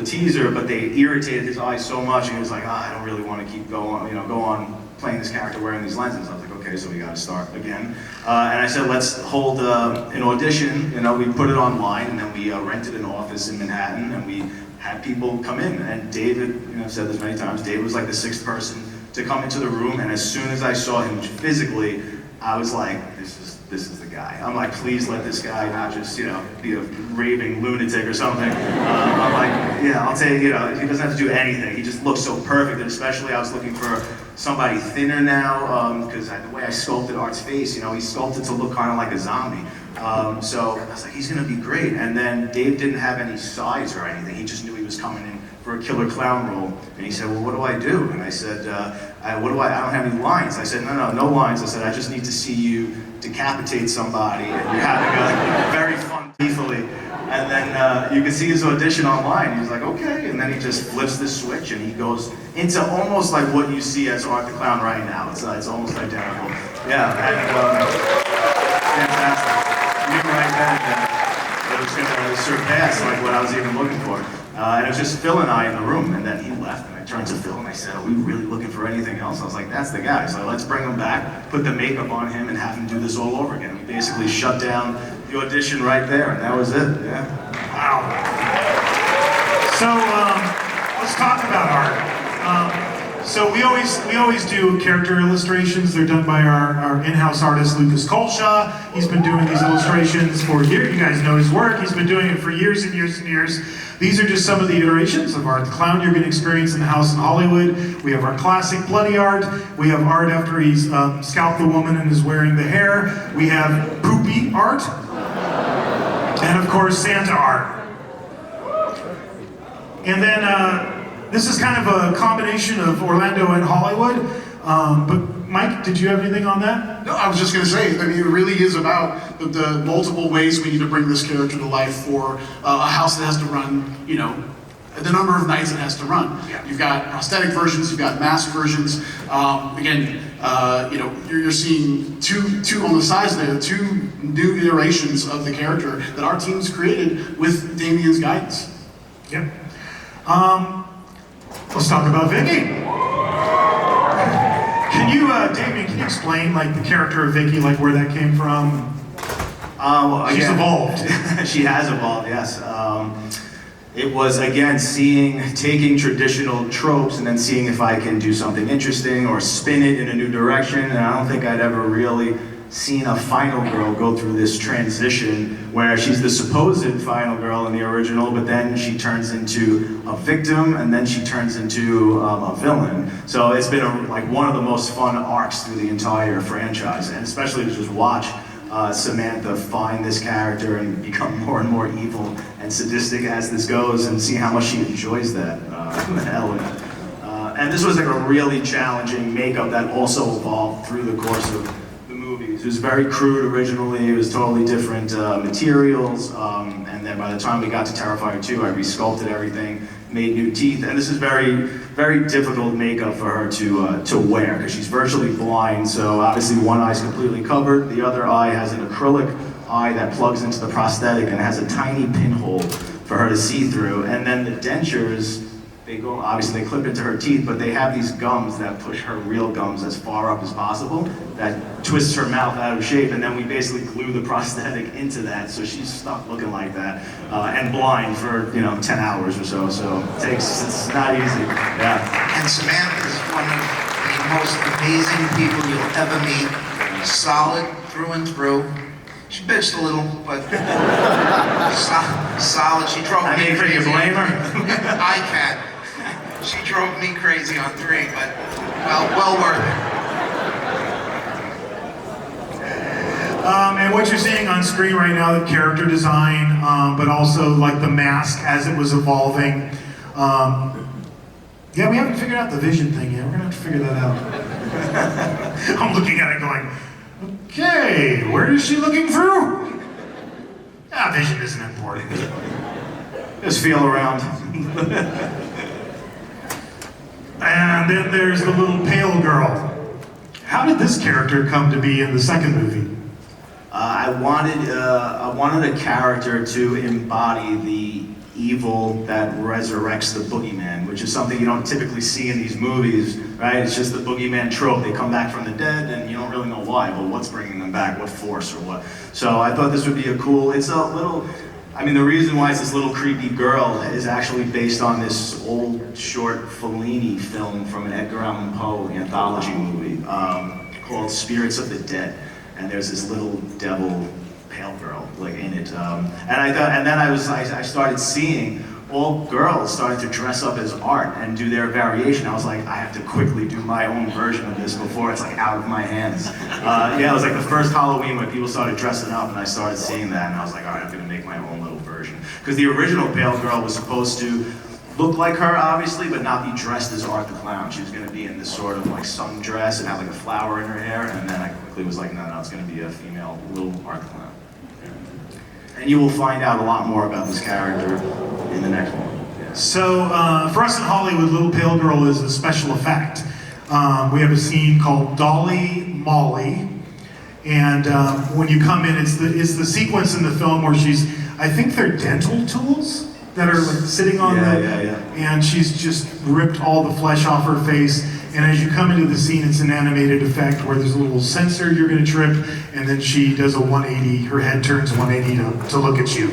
teaser, but they irritated his eyes so much, and he was like, I don't really want to keep go on playing this character wearing these lenses. I was like, okay, so we got to start again. And I said, let's hold an audition. We put it online, and then we rented an office in Manhattan, and we had people come in. And David, I've said this many times, David was like the 6th person to come into the room, and as soon as I saw him physically, I was like, this is the guy. I'm like, please let this guy not just, be a raving lunatic or something. I'm like, yeah, I'll tell you, he doesn't have to do anything. He just looks so perfect, and especially I was looking for somebody thinner now, because the way I sculpted Art's face, he's sculpted to look kind of like a zombie. So I was like, he's gonna be great. And then Dave didn't have any size or anything. He just knew he was coming in for a killer clown role. And he said, well, what do I do? And I said, I don't have any lines. I said, no lines. I said, I just need to see you decapitate somebody, and you're having a very fun lethally. And then you can see his audition online. He's like, okay. And then he just flips the switch, and he goes into almost like what you see as Art the Clown right now. It's almost identical. Yeah, and fantastic. You knew right then that it was going to surpass like what I was even looking for. And it was just Phil and I in the room, and then he left, and I turned to Phil and I said, are we really looking for anything else? I was like, that's the guy. So let's bring him back, put the makeup on him, and have him do this all over again. We basically shut down the audition right there, and that was it, yeah. Wow. So let's talk about Art. So we always do character illustrations. They're done by our in-house artist, Lucas Colshaw. He's been doing these illustrations for years. You guys know his work. He's been doing it for years and years and years. These are just some of the iterations of Art the Clown you're going to experience in the house in Hollywood. We have our classic bloody Art. We have Art after he's scalped the woman and is wearing the hair. We have poopy Art. And of course, Santa Art. And then this is kind of a combination of Orlando and Hollywood. But Mike, did you have anything on that? No, I was just going to say, it really is about the multiple ways we need to bring this character to life for a house that has to run, the number of nights it has to run. Yeah. You've got prosthetic versions, you've got mask versions. Again, you're seeing two on the sides there, 2 new iterations of the character that our team's created with Damien's guidance. Yep. Let's talk about Vicky. Damien, can you explain the character of Vicky, where that came from? She's evolved. She has evolved, yes. It was, again, taking traditional tropes and then seeing if I can do something interesting or spin it in a new direction. And I don't think I'd ever really seen a final girl go through this transition where she's the supposed final girl in the original, but then she turns into a victim, and then she turns into a villain. So it's been one of the most fun arcs through the entire franchise, and especially to just watch Samantha find this character and become more and more evil and sadistic as this goes, and see how much she enjoys that element. And this was a really challenging makeup that also evolved through the course of the movies. It was very crude originally. It was totally different materials, and then by the time we got to Terrifier 2, I resculpted everything, made new teeth, and this is very, very difficult makeup for her to wear because she's virtually blind. So obviously one eye's completely covered, the other eye has an acrylic eye that plugs into the prosthetic and has a tiny pinhole for her to see through. And then the dentures, they go, obviously they clip into her teeth, but they have these gums that push her real gums as far up as possible, that twists her mouth out of shape, and then we basically glue the prosthetic into that, so she's stuck looking like that, and blind for, 10 hours or so, it's not easy, yeah. And Samantha is one of the most amazing people you'll ever meet. Solid through and through. She bitched a little, but solid. She drove me crazy. Can you blame her? I can. She drove me crazy on 3, but well worth it. And what you're seeing on screen right now, the character design, but also like the mask as it was evolving. Yeah, we haven't figured out the vision thing yet. We're gonna have to figure that out. I'm looking at it going, okay, where is she looking through? Vision isn't important. Just feel around. And then there's the little pale girl. How did this character come to be in the second movie? I wanted a character to embody the evil that resurrects the boogeyman, which is something you don't typically see in these movies, right? It's just the boogeyman trope. They come back from the dead and you don't really know why, but what's bringing them back, what force or what. So I thought this would be the reason why it's this little creepy girl is actually based on this old short Fellini film from an Edgar Allan Poe anthology movie called Spirits of the Dead. And there's this little devil pale girl in it, and then I started seeing all girls starting to dress up as art and do their variation. I was like, I have to quickly do my own version of this before it's out of my hands. It was like the first Halloween when people started dressing up, and I started seeing that, and I was like, all right, I'm gonna make my own little version, because the original pale girl was supposed to look like her, obviously, but not be dressed as Art the Clown. She was going to be in this sort of sundress and have a flower in her hair, and then I quickly was like, no, it's going to be a female little Art the Clown. And you will find out a lot more about this character in the next one. Yeah. So, for us in Hollywood, Little Pale Girl is a special effect. We have a scene called Dolly Molly, and when you come in, it's the sequence in the film where I think they're dental tools that are sitting on and she's just ripped all the flesh off her face, and as you come into the scene, it's an animated effect where there's a little sensor you're going to trip, and then she does a 180, her head turns 180 to look at you.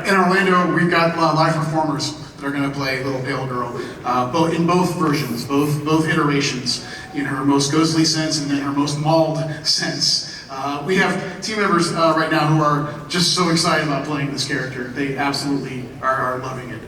In Orlando, we've got live performers that are going to play Little Pale Girl, in both versions, both iterations, in her most ghostly sense and in her most mauled sense. We have team members right now who are just so excited about playing this character. They absolutely are loving it.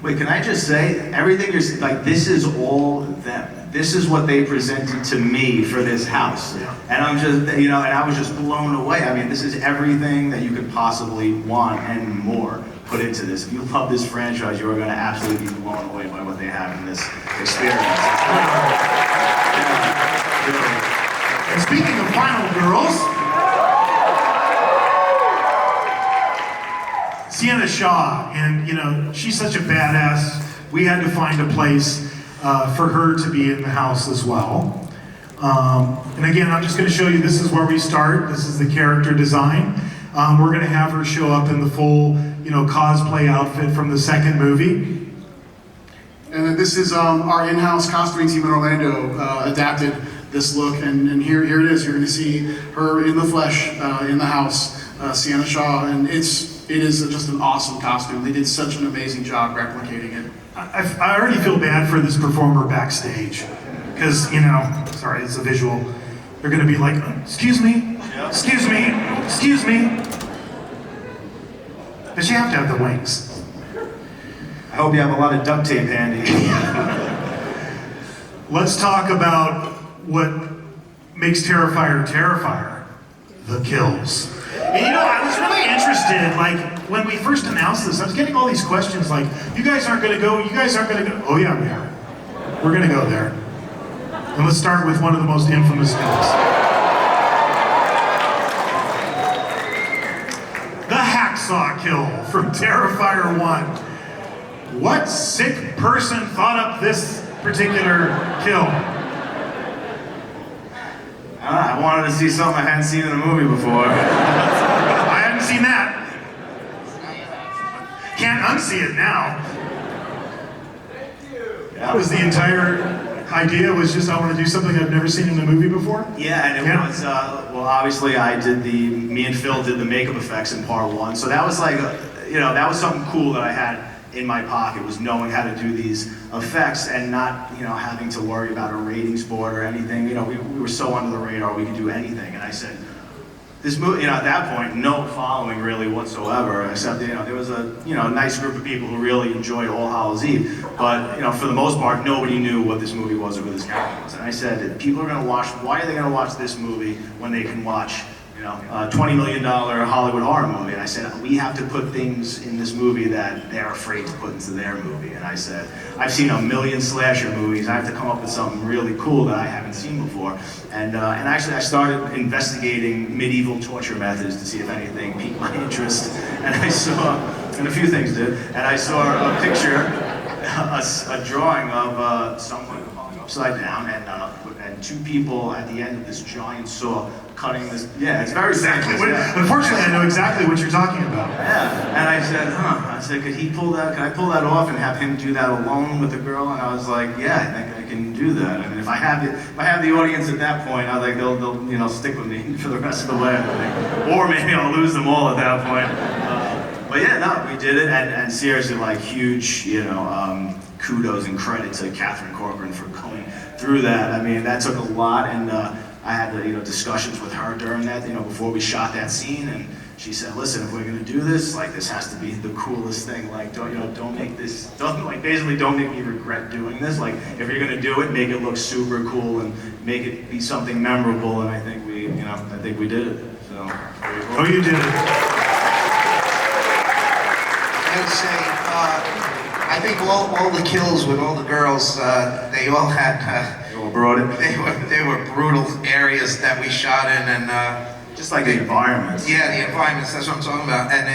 Wait, can I just say, everything you're saying, this is all them. This is what they presented to me for this house. Yeah. And I'm just, and I was just blown away. I mean, this is everything that you could possibly want and more put into this. If you love this franchise, you are going to absolutely be blown away by what they have in this experience. And speaking of final girls, Sienna Shaw, and she's such a badass. We had to find a place for her to be in the house as well. And again, I'm just going to show you, this is where we start. This is the character design. We're going to have her show up in the full, cosplay outfit from the second movie. And then this is our in-house costuming team in Orlando adapted this look, and here it is. You're going to see her in the flesh in the house, Sienna Shaw, and it is just an awesome costume. They did such an amazing job replicating it. I already feel bad for this performer backstage, because sorry, it's a visual. They're going to be like, excuse me, excuse me, excuse me. But you have to have the wings. I hope you have a lot of duct tape handy. Let's talk about what makes Terrifier Terrifier, the kills. And I was really interested, when we first announced this, I was getting all these questions you guys aren't going to go, you guys aren't going to go. Oh yeah, we are. We're going to go there. And let's start with one of the most infamous kills. The Hacksaw. hacksaw kill from Terrifier 1. What sick person thought up this particular kill? I wanted to see something I hadn't seen in a movie before. I hadn't seen that. Can't unsee it now. That was the entire idea, was just I want to do something I've never seen in a movie before? Yeah, and it was, well, obviously me and Phil did the makeup effects in part 1, so that was like, that was something cool that I had in my pocket, was knowing how to do these effects and not, having to worry about a ratings board or anything. We were so under the radar, we could do anything, and I said, this movie, at that point, no following really whatsoever, except, there was a, nice group of people who really enjoyed All Hallows Eve, but, for the most part, nobody knew what this movie was or who this character was. And I said, if people are gonna watch, why are they gonna watch this movie when they can watch, a $20 million Hollywood horror movie? And I said, we have to put things in this movie that they're afraid to put into their movie. And I said, I've seen a million slasher movies. I have to come up with something really cool that I haven't seen before. And actually, I started investigating medieval torture methods to see if anything piqued my interest. And I saw, and a few things did, and I saw a picture, a drawing of someone upside down, and two people at the end of this giant saw cutting this. Yeah, it's very exactly. Unfortunately, I know exactly what you're talking about. Yeah, and I said, I said, could I pull that off and have him do that alone with the girl? And I was like, yeah, I think I can do that. I mean, if I have the audience at that point, I think they'll stick with me for the rest of the way, I think. Or maybe I'll lose them all at that point. But yeah, no, we did it, and seriously, like, huge, kudos and credit to Catherine Corcoran for going through that. I mean, that took a lot, and I had discussions with her during that, before we shot that scene, and she said, listen, if we're gonna do this, like, this has to be the coolest thing. Like, don't make me regret doing this. Like, if you're gonna do it, make it look super cool and make it be something memorable. And I think we did it. So. Oh, you did it. I would say, I think all the kills with all the girls, they all had. They were brutal areas that we shot in, and just like the environments. Yeah, the environments. That's what I'm talking about. And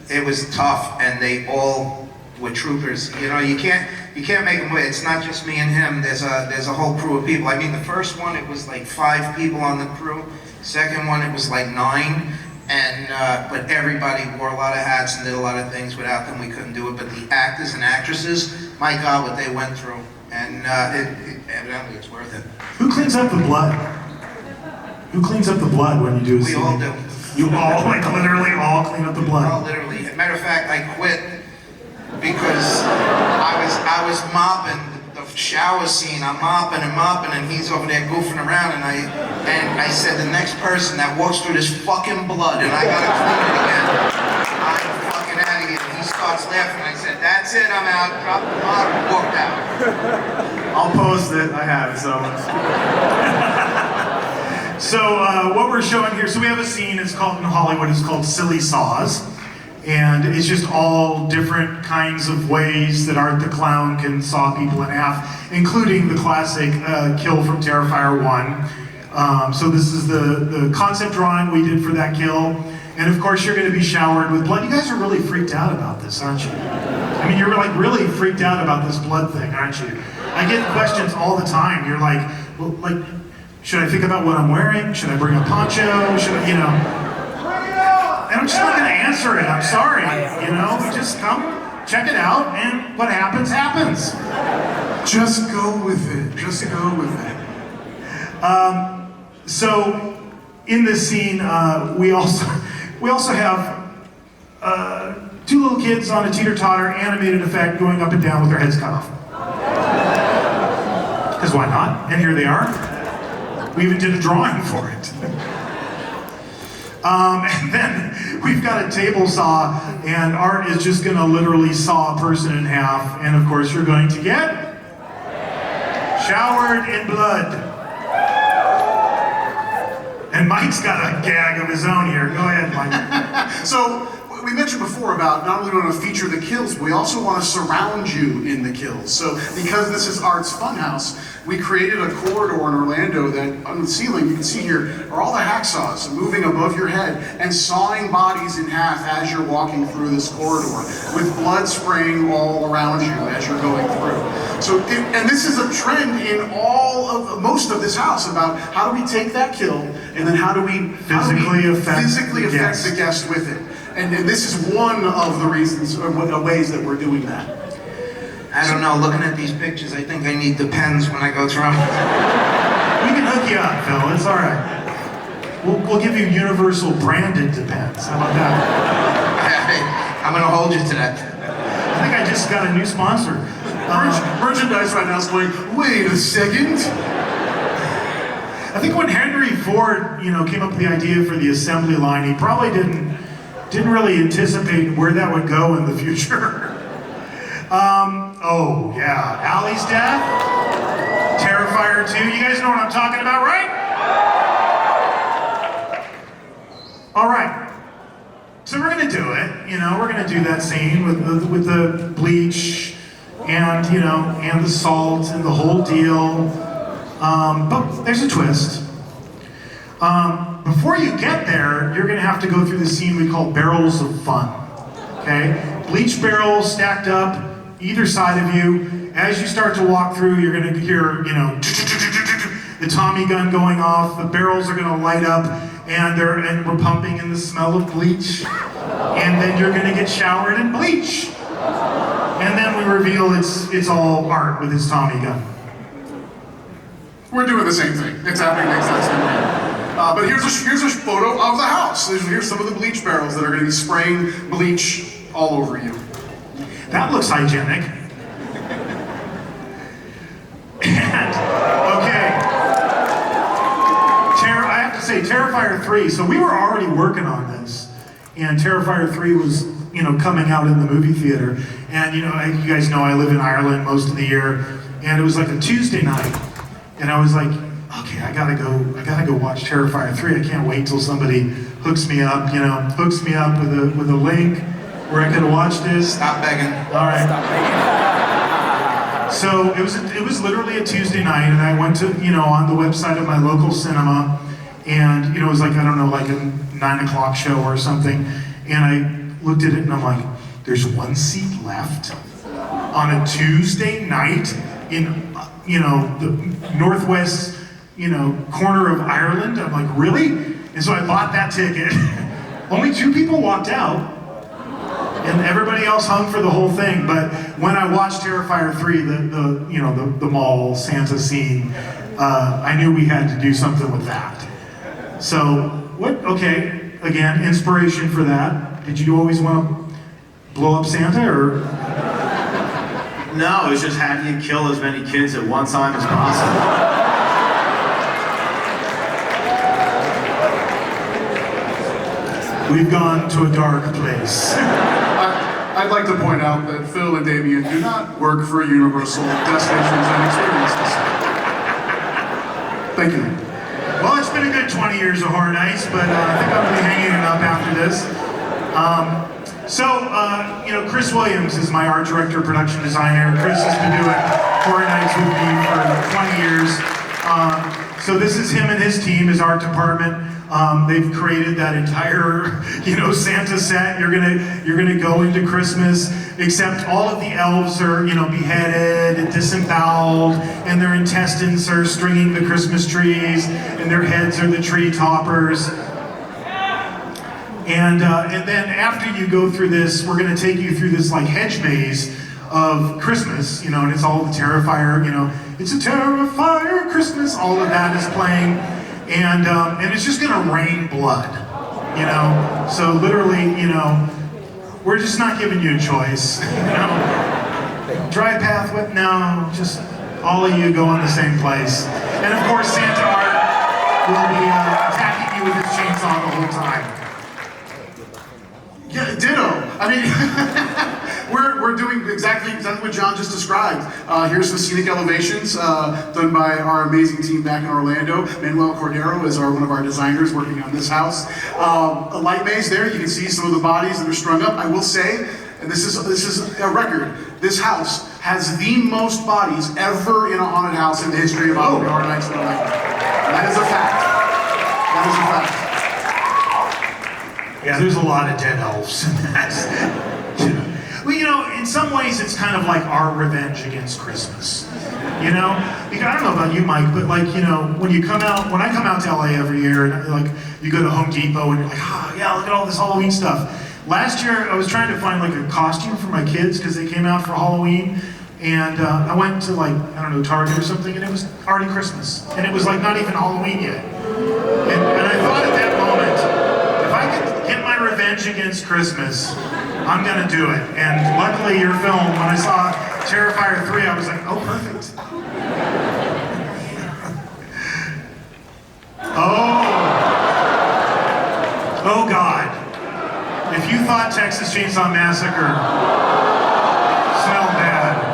it was tough, and they all were troopers. You can't make them wait. It's not just me and him. There's a whole crew of people. I mean, the first one, it was like 5 people on the crew. Second one, it was like 9. And but everybody wore a lot of hats and did a lot of things. Without them, we couldn't do it. But the actors and actresses, my God, what they went through. And evidently it's worth it. Who cleans up the blood? Who cleans up the blood when you do a scene? We all do. You all, like, literally all clean up the blood? All literally. Matter of fact, I quit because I was mopping the shower scene. I'm mopping, and he's over there goofing around, and I said, the next person that walks through this fucking blood, and I gotta clean it again, I'm fucking out of here. And he starts laughing. I said, that's it, I'm out. Dropped the bottle, walked out. I'll post it. I have it, so. So what we're showing here, so we have a scene, it's called, in Hollywood, it's called Silly Saws. And it's just all different kinds of ways that Art the Clown can saw people in half, including the classic kill from Terrifier 1. So this is the concept drawing we did for that kill. And of course you're going to be showered with blood. You guys are really freaked out about this, aren't you? I mean, you're like really freaked out about this blood thing, aren't you? I get questions all the time. You're like, well, like, should I think about what I'm wearing? Should I bring a poncho? Should I, And I'm just not going to answer it. I'm sorry. We just come, check it out, and what happens, happens. Just go with it. Just go with it. So, in this scene, we also have 2 little kids on a teeter-totter animated effect going up and down with their heads cut off. Because why not? And here they are. We even did a drawing for it. And then we've got a table saw, and Art is just going to literally saw a person in half, and of course you're going to get showered in blood. And Mike's got a gag of his own here. Go ahead, Mike. So we mentioned before about not only do we want to feature the kills, but we also want to surround you in the kills. So because this is Art's Funhouse, we created a corridor in Orlando that on the ceiling, you can see here, are all the hacksaws moving above your head and sawing bodies in half as you're walking through this corridor, with blood spraying all around you as you're going through. So, and this is a trend in most of this house about how do we take that kill and then how do we physically affect the guest with it. And this is one of the reasons, or ways that we're doing that. I don't know, looking at these pictures, I think I need the pens when I go through them. We can hook you up, Phil. It's all right. We'll give you universal branded Depends. How about that? I'm gonna hold you to that. I think I just got a new sponsor. Merchandise right now is going, wait a second. I think when Henry Ford, came up with the idea for the assembly line, he probably didn't really anticipate where that would go in the future. Oh yeah, Allie's death, Terrifier 2. You guys know what I'm talking about, right? All right. So we're gonna do it. We're gonna do that scene with the bleach and and the salt and the whole deal. But there's a twist. Before you get there, you're gonna have to go through the scene we call barrels of fun. Okay? Bleach barrels stacked up either side of you. As you start to walk through, you're gonna hear, the Tommy gun going off. The barrels are gonna light up, and we're pumping in the smell of bleach. And then you're gonna get showered in bleach. And then we reveal it's all Art with his Tommy gun. We're doing the same thing. It's happening the exact same way. But here's a photo of the house. Here's some of the bleach barrels that are going to be spraying bleach all over you. That looks hygienic. And, okay. I have to say, Terrifier 3, so we were already working on this. And Terrifier 3 was, coming out in the movie theater. And, you guys know I live in Ireland most of the year. And it was like a Tuesday night. And I was like, okay, I gotta go watch Terrifier 3. I can't wait till somebody hooks me up with a link where I could watch this. Stop begging. All right. So it was literally a Tuesday night, and I went to on the website of my local cinema, and it was like, I don't know, like a 9 o'clock show or something, and I looked at it and I'm like, there's one seat left on a Tuesday night in the northwest corner of Ireland. I'm like, really? And so I bought that ticket. Only 2 people walked out, and everybody else hung for the whole thing. But when I watched Terrifier 3, the mall Santa scene, I knew we had to do something with that. So okay, again, inspiration for that. Did you always want to blow up Santa, or? No, it's just how do you kill as many kids at one time as possible? We've gone to a dark place. I'd like to point out that Phil and Damien do not work for Universal Destinations and Experiences. Thank you. Well, it's been a good 20 years of Horror Nights, but I think I'm going to be hanging it up after this. Chris Williams is my art director, production designer. Chris has been doing Horror Nights with me for 20 years. So this is him and his team, his art department. They've created that entire, Santa set. You're gonna go into Christmas, except all of the elves are, beheaded and disemboweled, and their intestines are stringing the Christmas trees, and their heads are the tree toppers. And then after you go through this, we're gonna take you through this like hedge maze of Christmas, and it's all the Terrifier, it's a Terrifier Christmas, all of that is playing. And it's just gonna rain blood, So literally, we're just not giving you a choice, Dry path, wet, no, just all of you go in the same place. And of course, Santa Art will be attacking you with his chainsaw the whole time. Yeah, ditto. I mean, We're doing exactly what John just described. Here's the scenic elevations done by our amazing team back in Orlando. Manuel Cordero is one of our designers working on this house. A light maze there. You can see some of the bodies that are strung up. I will say, and this is a record, this house has the most bodies ever in a haunted house in the history of Halloween Horror Nights in Orlando. That is a fact. That is a fact. Yeah, there's a lot of dead elves. Well, you know, in some ways it's kind of like our revenge against Christmas. You know? Because I don't know about you, Mike, but like, you know, when I come out to LA every year, and like you go to Home Depot and you're like, oh yeah, look at all this Halloween stuff. Last year I was trying to find like a costume for my kids because they came out for Halloween. And I went to like, I don't know, Target or something, and it was already Christmas. And it was like not even Halloween yet. And I thought at that moment, if I could get my revenge against Christmas, I'm gonna do it. And luckily your film, when I saw Terrifier 3, I was like, oh, perfect. Oh God. If you thought Texas Chainsaw Massacre smelled bad,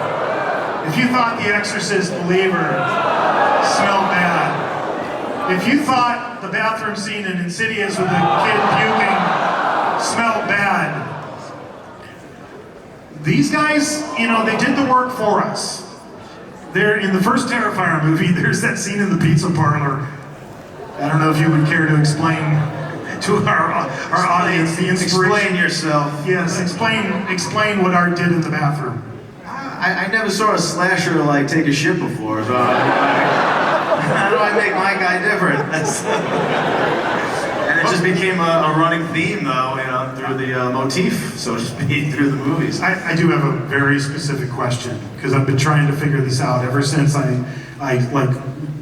if you thought The Exorcist Believer smelled bad, if you thought the bathroom scene in Insidious with the kid puking smelled bad, these guys, you know, they did the work for us. There, in the first Terrifier movie, there's that scene in the pizza parlor. I don't know if you would care to explain to our audience the inspiration. Explain yourself. Yes, explain what Art did in the bathroom. I never saw a slasher like take a shit before, so how do I make my guy different? And it just became a running theme, though, you know, through the motif, so to speak, through the movies. I do have a very specific question, because I've been trying to figure this out ever since I like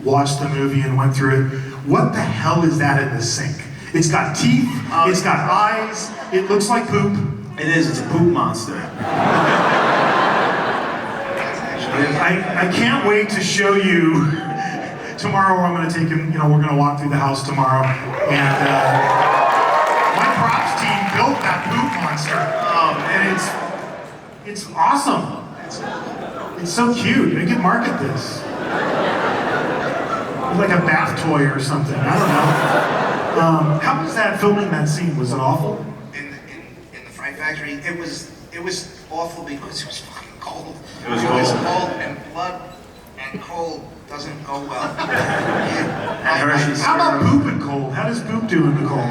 watched the movie and went through it. What the hell is that in the sink? It's got teeth, it's got eyes, it looks like poop. It is, it's a poop monster. I can't wait to show you tomorrow. I'm going to take him, you know, we're going to walk through the house tomorrow, and my props team built that poop monster, and it's awesome. It's so cute. I could market this. It's like a bath toy or something. I don't know. How was that filming that scene? Was it awful? In the Fright Factory, it was awful because it was fucking cold. It was cold. And blood and cold doesn't go well. How about poop and cold? How does poop do in the cold?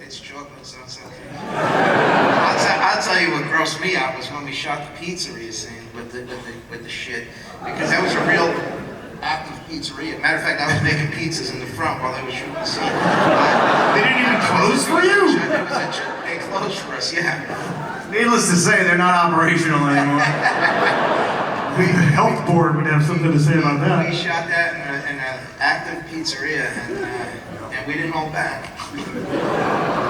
It's chocolate, so it's okay. I'll tell you what grossed me out was when we shot the pizzeria scene with the shit, because that was a real active pizzeria. Matter of fact, I was making pizzas in the front while they were shooting the scene. They didn't even close for you? They closed for us, yeah. Needless to say, they're not operational anymore. The health board would have something to say about that. We shot that in an active pizzeria, and we didn't hold back.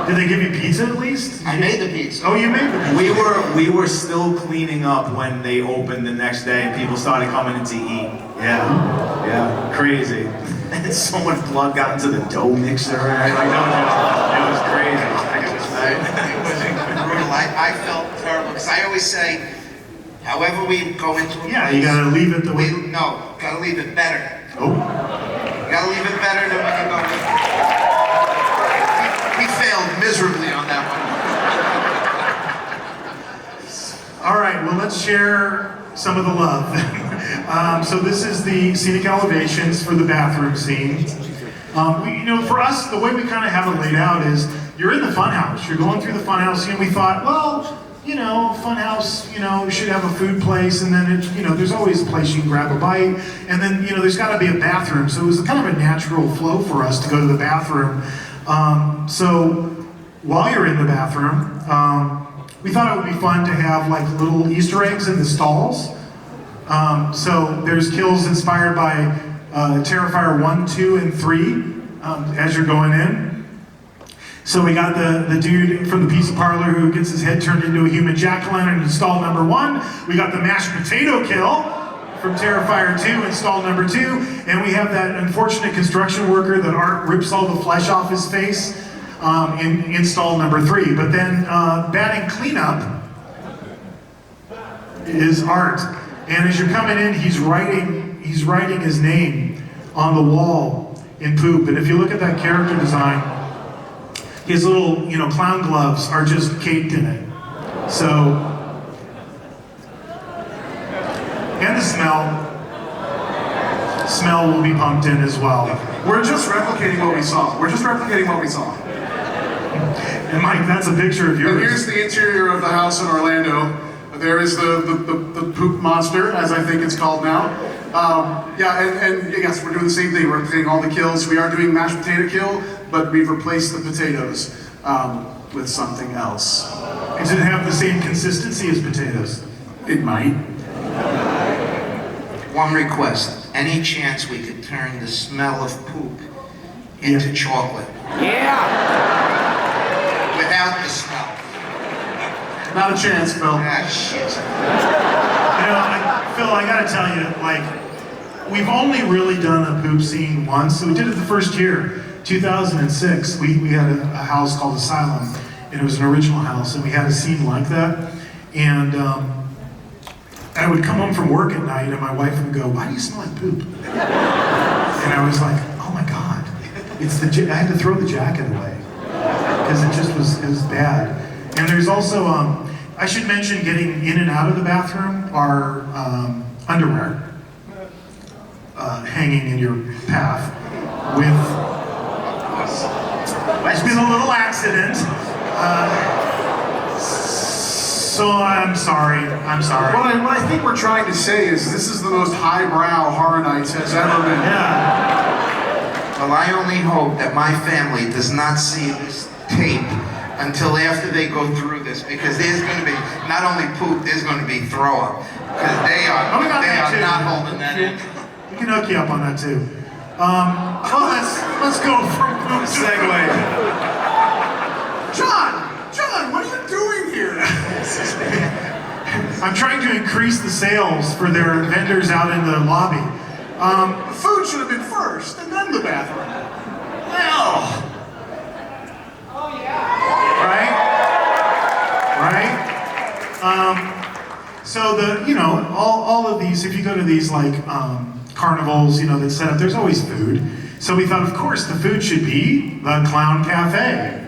Did they give you pizza at least? I made the pizza. Oh, you made the pizza. We were still cleaning up when they opened the next day, and people started coming in to eat. Yeah, crazy. And so much blood got into the dough mixer. It was crazy. It was brutal. I felt terrible, because I always say, however we go into a place, you gotta leave it the way. Gotta leave it better. Oh. You gotta leave it better than when you go in. We failed miserably on that one. All right, well, let's share some of the love. So this is the scenic elevations for the bathroom scene. You know, for us, the way we kind of have it laid out is, you're in the funhouse. You're going through the funhouse, and we thought, well, you know, funhouse, you know, should have a food place, and then it, you know, there's always a place you can grab a bite, and then, you know, there's got to be a bathroom. So it was kind of a natural flow for us to go to the bathroom. So while you're in the bathroom, we thought it would be fun to have like little Easter eggs in the stalls. So there's kills inspired by Terrifier 1, 2, and 3 as you're going in. So we got the dude from the pizza parlor who gets his head turned into a human jack-o'-lantern in stall number 1. We got the mashed potato kill from Terrifier 2 in stall number 2. And we have that unfortunate construction worker that Art rips all the flesh off his face in stall number 3. But then batting cleanup is art. And as you're coming in, he's writing his name on the wall in poop. And if you look at that character design, his little, clown gloves are just caked in it. So, and the smell will be pumped in as well. We're just replicating what we saw. And Mike, that's a picture of yours. And here's the interior of the house in Orlando. There is the poop monster, as I think it's called now. And yes, we're doing the same thing. We're replicating all the kills. We are doing mashed potato kill, but we've replaced the potatoes with something else. Does it have the same consistency as potatoes? It might. One request. Any chance we could turn the smell of poop into chocolate? Yeah. Without the smell. Not a chance, Phil. Ah, shit. Phil, I gotta tell you, we've only really done a poop scene once. So we did it the first year, 2006. We had a house called Asylum, and it was an original house, and we had a scene like that. And I would come home from work at night, and my wife would go, "Why do you smell like poop?" And I was like, "Oh my God, I had to throw the jacket away because it was bad." And there's also, I should mention, getting in and out of the bathroom are underwear hanging in your path there's been a little accident. So I'm sorry. What I think we're trying to say is this is the most highbrow Horror Nights has ever been. Yeah. Well, I only hope that my family does not see this tape until after they go through this, because there's going to be not only poop, there's going to be throw up, because they are not holding that in. We can hook you up on that too. Let's go from poop segue. John, what are you doing here? I'm trying to increase the sales for their vendors out in the lobby. Food should have been first, and then the bathroom. Well. Right? So all of these, if you go to these carnivals, that set up, there's always food. So we thought, of course, the food should be the Clown Cafe.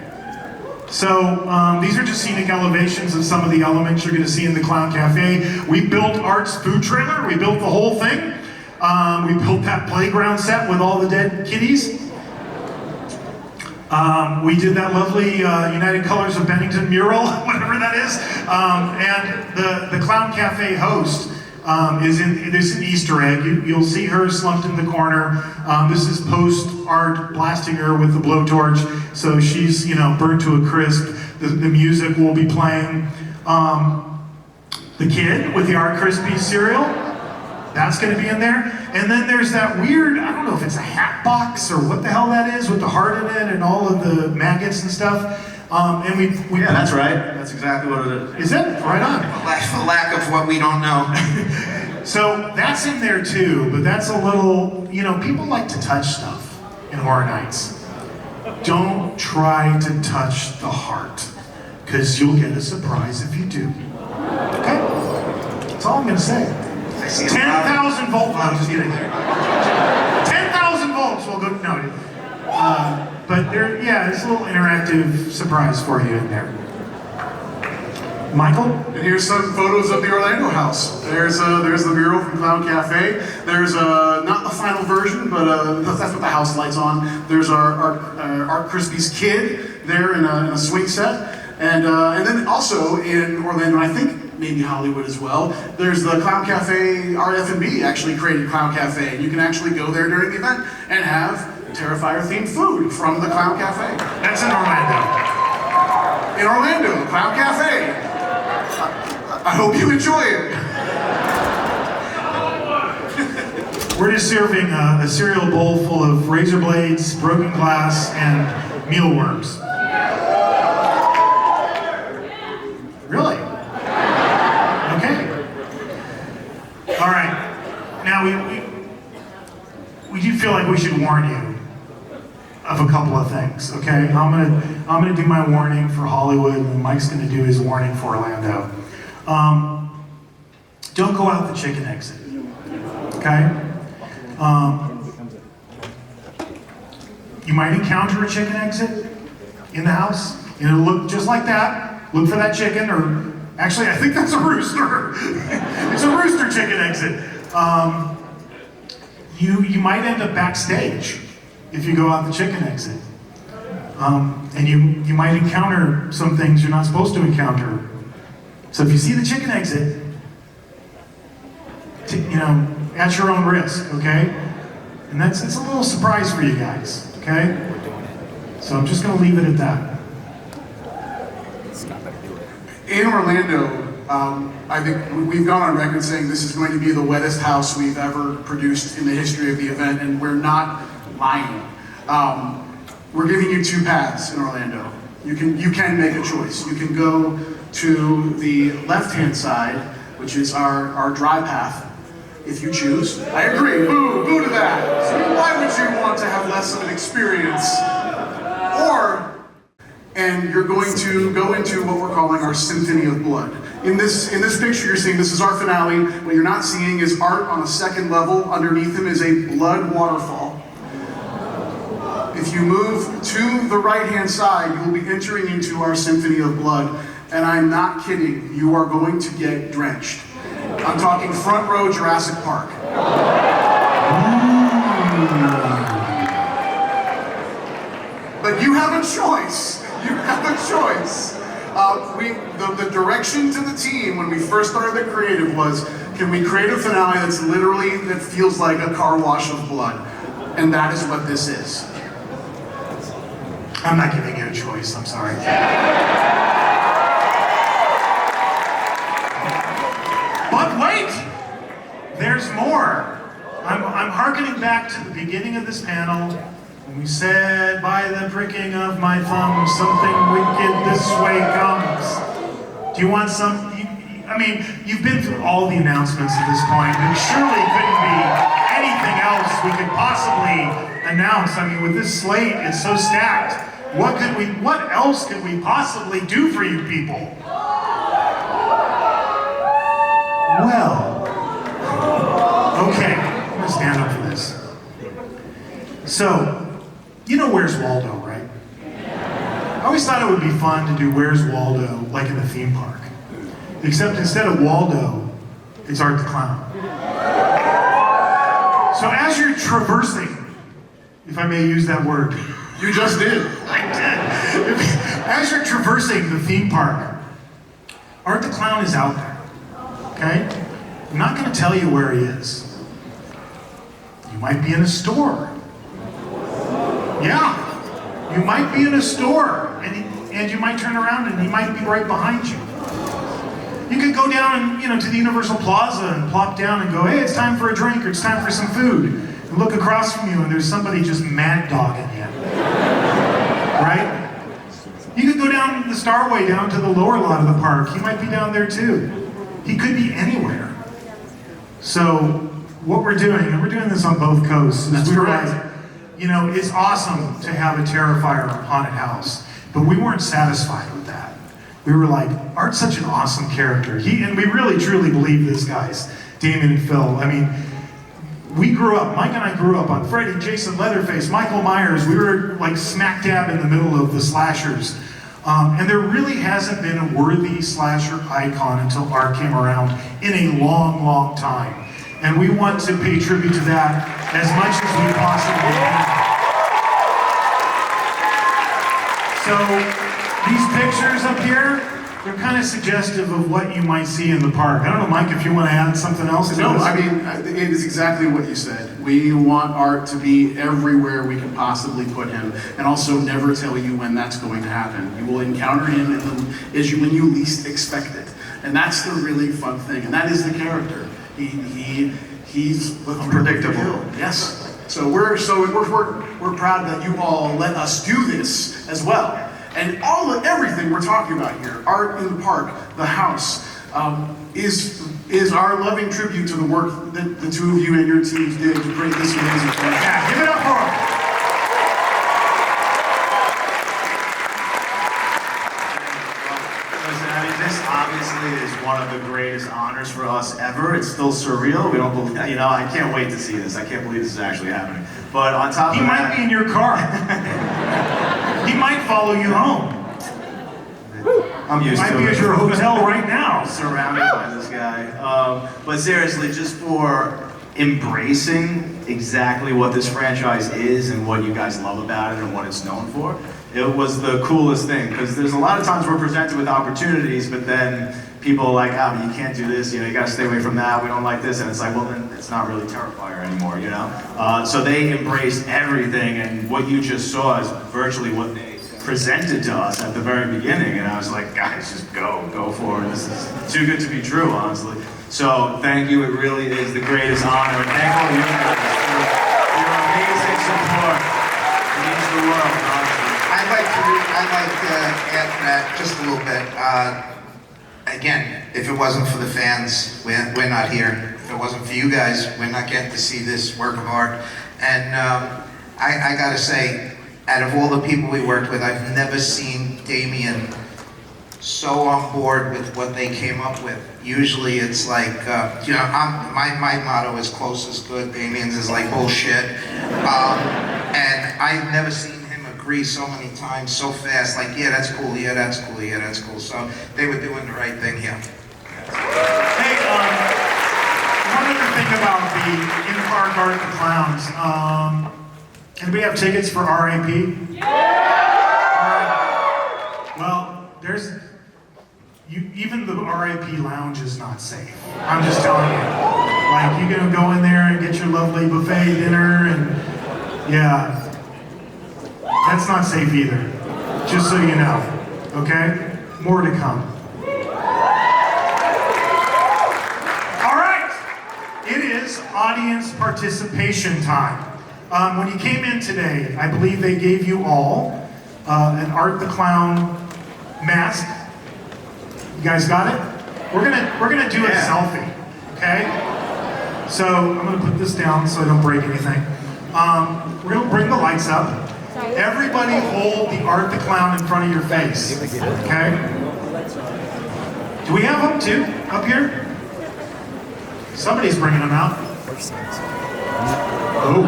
So these are just scenic elevations of some of the elements you're going to see in the Clown Cafe. We built Art's food trailer. We built the whole thing. We built that playground set with all the dead kitties. We did that lovely United Colors of Bennington mural, whatever that is. And the Clown Cafe host there's an Easter egg. You'll see her slumped in the corner. This is post-Art blasting her with the blowtorch. So she's, burnt to a crisp. The music will be playing. The kid with the Art Krispies cereal, that's going to be in there. And then there's that weird, I don't know if it's a hat box or what the hell that is, with the heart in it and all of the maggots and stuff. And we Yeah, that's right. That's exactly what it is. Is it? Right on. For lack of what we don't know. So that's in there too, but that's a little, people like to touch stuff in Horror Nights. Don't try to touch the heart, because you'll get a surprise if you do. Okay? That's all I'm going to say. 10,000 volts. No, I'm just kidding. 10,000 volts will go. No. But there's a little interactive surprise for you in there. Michael? And here's some photos of the Orlando house. There's the mural from Clown Cafe. There's not the final version, but that's what the house lights on. There's our Art Krispies kid there in a swing set. And then also in Orlando, I think maybe Hollywood as well, there's the Clown Cafe. RF&B actually created Clown Cafe. And you can actually go there during the event and have Terrifier-themed food from the Clown Cafe. That's in Orlando. In Orlando, the Clown Cafe. I hope you enjoy it. We're just serving a cereal bowl full of razor blades, broken glass, and mealworms. Really? Okay. All right. Now we do feel like we should warn you of a couple of things. Okay, I'm gonna do my warning for Hollywood, and Mike's gonna do his warning for Orlando. don't go out the chicken exit, okay? You might encounter a chicken exit in the house. It'll look just like that. Look for that chicken, or actually, I think that's a rooster. It's a rooster chicken exit. You might end up backstage if you go out the chicken exit. And you might encounter some things you're not supposed to encounter. So if you see the chicken exit, at your own risk, okay? And it's a little surprise for you guys, okay? So I'm just gonna leave it at that. In Orlando, I think we've gone on record saying this is going to be the wettest house we've ever produced in the history of the event, and we're not lying. We're giving you two paths in Orlando. You can make a choice. You can go to the left-hand side, which is our dry path, if you choose. I agree, boo to that. Why would you want to have less of an experience? And you're going to go into what we're calling our Symphony of Blood. In this picture you're seeing, this is our finale. What you're not seeing is art on a second level. Underneath him is a blood waterfall. If you move to the right-hand side, you will be entering into our Symphony of Blood. And I'm not kidding, you are going to get drenched. I'm talking front row Jurassic Park. But you have a choice. You have a choice. The direction to the team when we first started the creative was, can we create a finale that feels like a car wash of blood? And that is what this is. I'm not giving you a choice, I'm sorry. But wait! There's more. I'm hearkening back to the beginning of this panel. When we said, by the pricking of my thumb, something wicked this way comes. Do you want some? You've been through all the announcements at this point. There surely couldn't be anything else we could possibly announce. With this slate, it's so stacked. What else could we possibly do for you people? Well, okay, I'm gonna stand up for this. So, you know Where's Waldo, right? I always thought it would be fun to do Where's Waldo like in a theme park. Except instead of Waldo, it's Art the Clown. So as you're traversing, if I may use that word. You just did. I did. As you're traversing the theme park, Art the Clown is out there, okay? I'm not gonna tell you where he is. You might be in a store. Yeah, you might be in a store, and you might turn around and he might be right behind you. You could go down to the Universal Plaza and plop down and go, hey, it's time for a drink or it's time for some food. And look across from you and there's somebody just mad dogging you. Right? You could go down the Starway down to the lower lot of the park. He might be down there too. He could be anywhere. So what we're doing, and we're doing this on both coasts, is we were like, it's awesome to have a Terrifier haunted house, but we weren't satisfied with that. We were like, Art's such an awesome character. And we really truly believe this, guys, Damien and Phil. Mike and I grew up on Freddy, Jason, Leatherface, Michael Myers. We were like smack dab in the middle of the slashers. And there really hasn't been a worthy slasher icon until Art came around in a long, long time. And we want to pay tribute to that as much as we possibly can. So these pictures up here, they're kind of suggestive of what you might see in the park. I don't know, Mike, if you want to add something else to this. It is exactly what you said. We want Art to be everywhere we can possibly put him, and also never tell you when that's going to happen. You will encounter him when you least expect it. And that's the really fun thing, and that is the character. He's unpredictable. Yes. So we're proud that you all let us do this as well. And everything we're talking about here, Art in the Park, the house, is our loving tribute to the work that the two of you and your teams did to create this amazing thing. Yeah, give it up for them. Listen, this obviously is one of the greatest honors for us ever. still surreal. We don't believe, you know, I can't wait to see this. I can't believe this is actually happening. But on top He of that, might be in your car. He might follow you home. I'm used Might to be it. at your hotel right now. Surrounded by this guy. But seriously, just for embracing exactly what this franchise is and what you guys love about it and what it's known for, it was the coolest thing. Because there's a lot of times we're presented with opportunities, but then people are like, oh, you can't do this, you know, you gotta stay away from that, we don't like this, and it's like, well then, it's not really Terrifier anymore, you know? So they embraced everything, and what you just saw is virtually what they presented to us at the very beginning, and I was like, guys, just go for it. This is too good to be true, honestly. So thank you, it really is the greatest honor, and thank all of you guys for your amazing support. It means the world, honestly. I'd like to add that just a little bit. Again, if it wasn't for the fans, we're not here. If it wasn't for you guys, we're not getting to see this work of art. And I gotta say, out of all the people we worked with, I've never seen Damien so on board with what they came up with. Usually it's like, you know, my motto is close is good, Damien's is like bullshit. And I've never seen him agree so many times, so fast, like, yeah, that's cool, yeah, that's cool, yeah, that's cool. So they were doing the right thing here. Hey, one other thing about the in-car Art the Clowns. Can we have tickets for RAP? Yeah! Alright. Well, even the RAP lounge is not safe. I'm just telling you. Like, you're gonna go in there and get your lovely buffet dinner, and yeah, that's not safe either. Just so you know, okay? More to come. All right, it is audience participation time. When you came in today, I believe they gave you all an Art the Clown mask. You guys got it? We're gonna do a selfie, okay? So I'm gonna put this down so I don't break anything. We're gonna bring the lights up. Everybody hold the Art the Clown in front of your face, okay? Do we have them too up here? Somebody's bringing them out. Oh.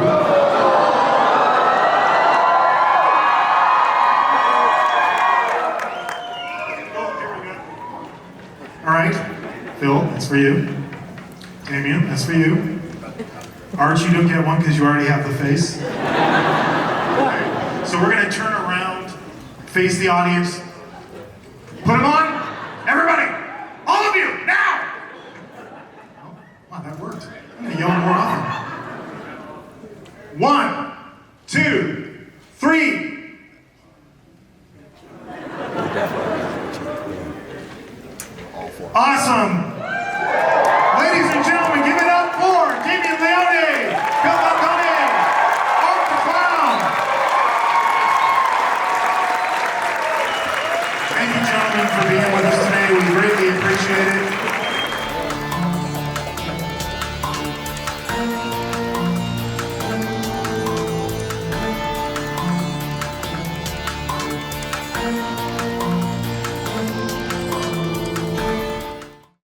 All right, Phil, that's for you. Damien, that's for you. Arch, you don't get one because you already have the face. Okay. So we're gonna turn around, face the audience, put them on.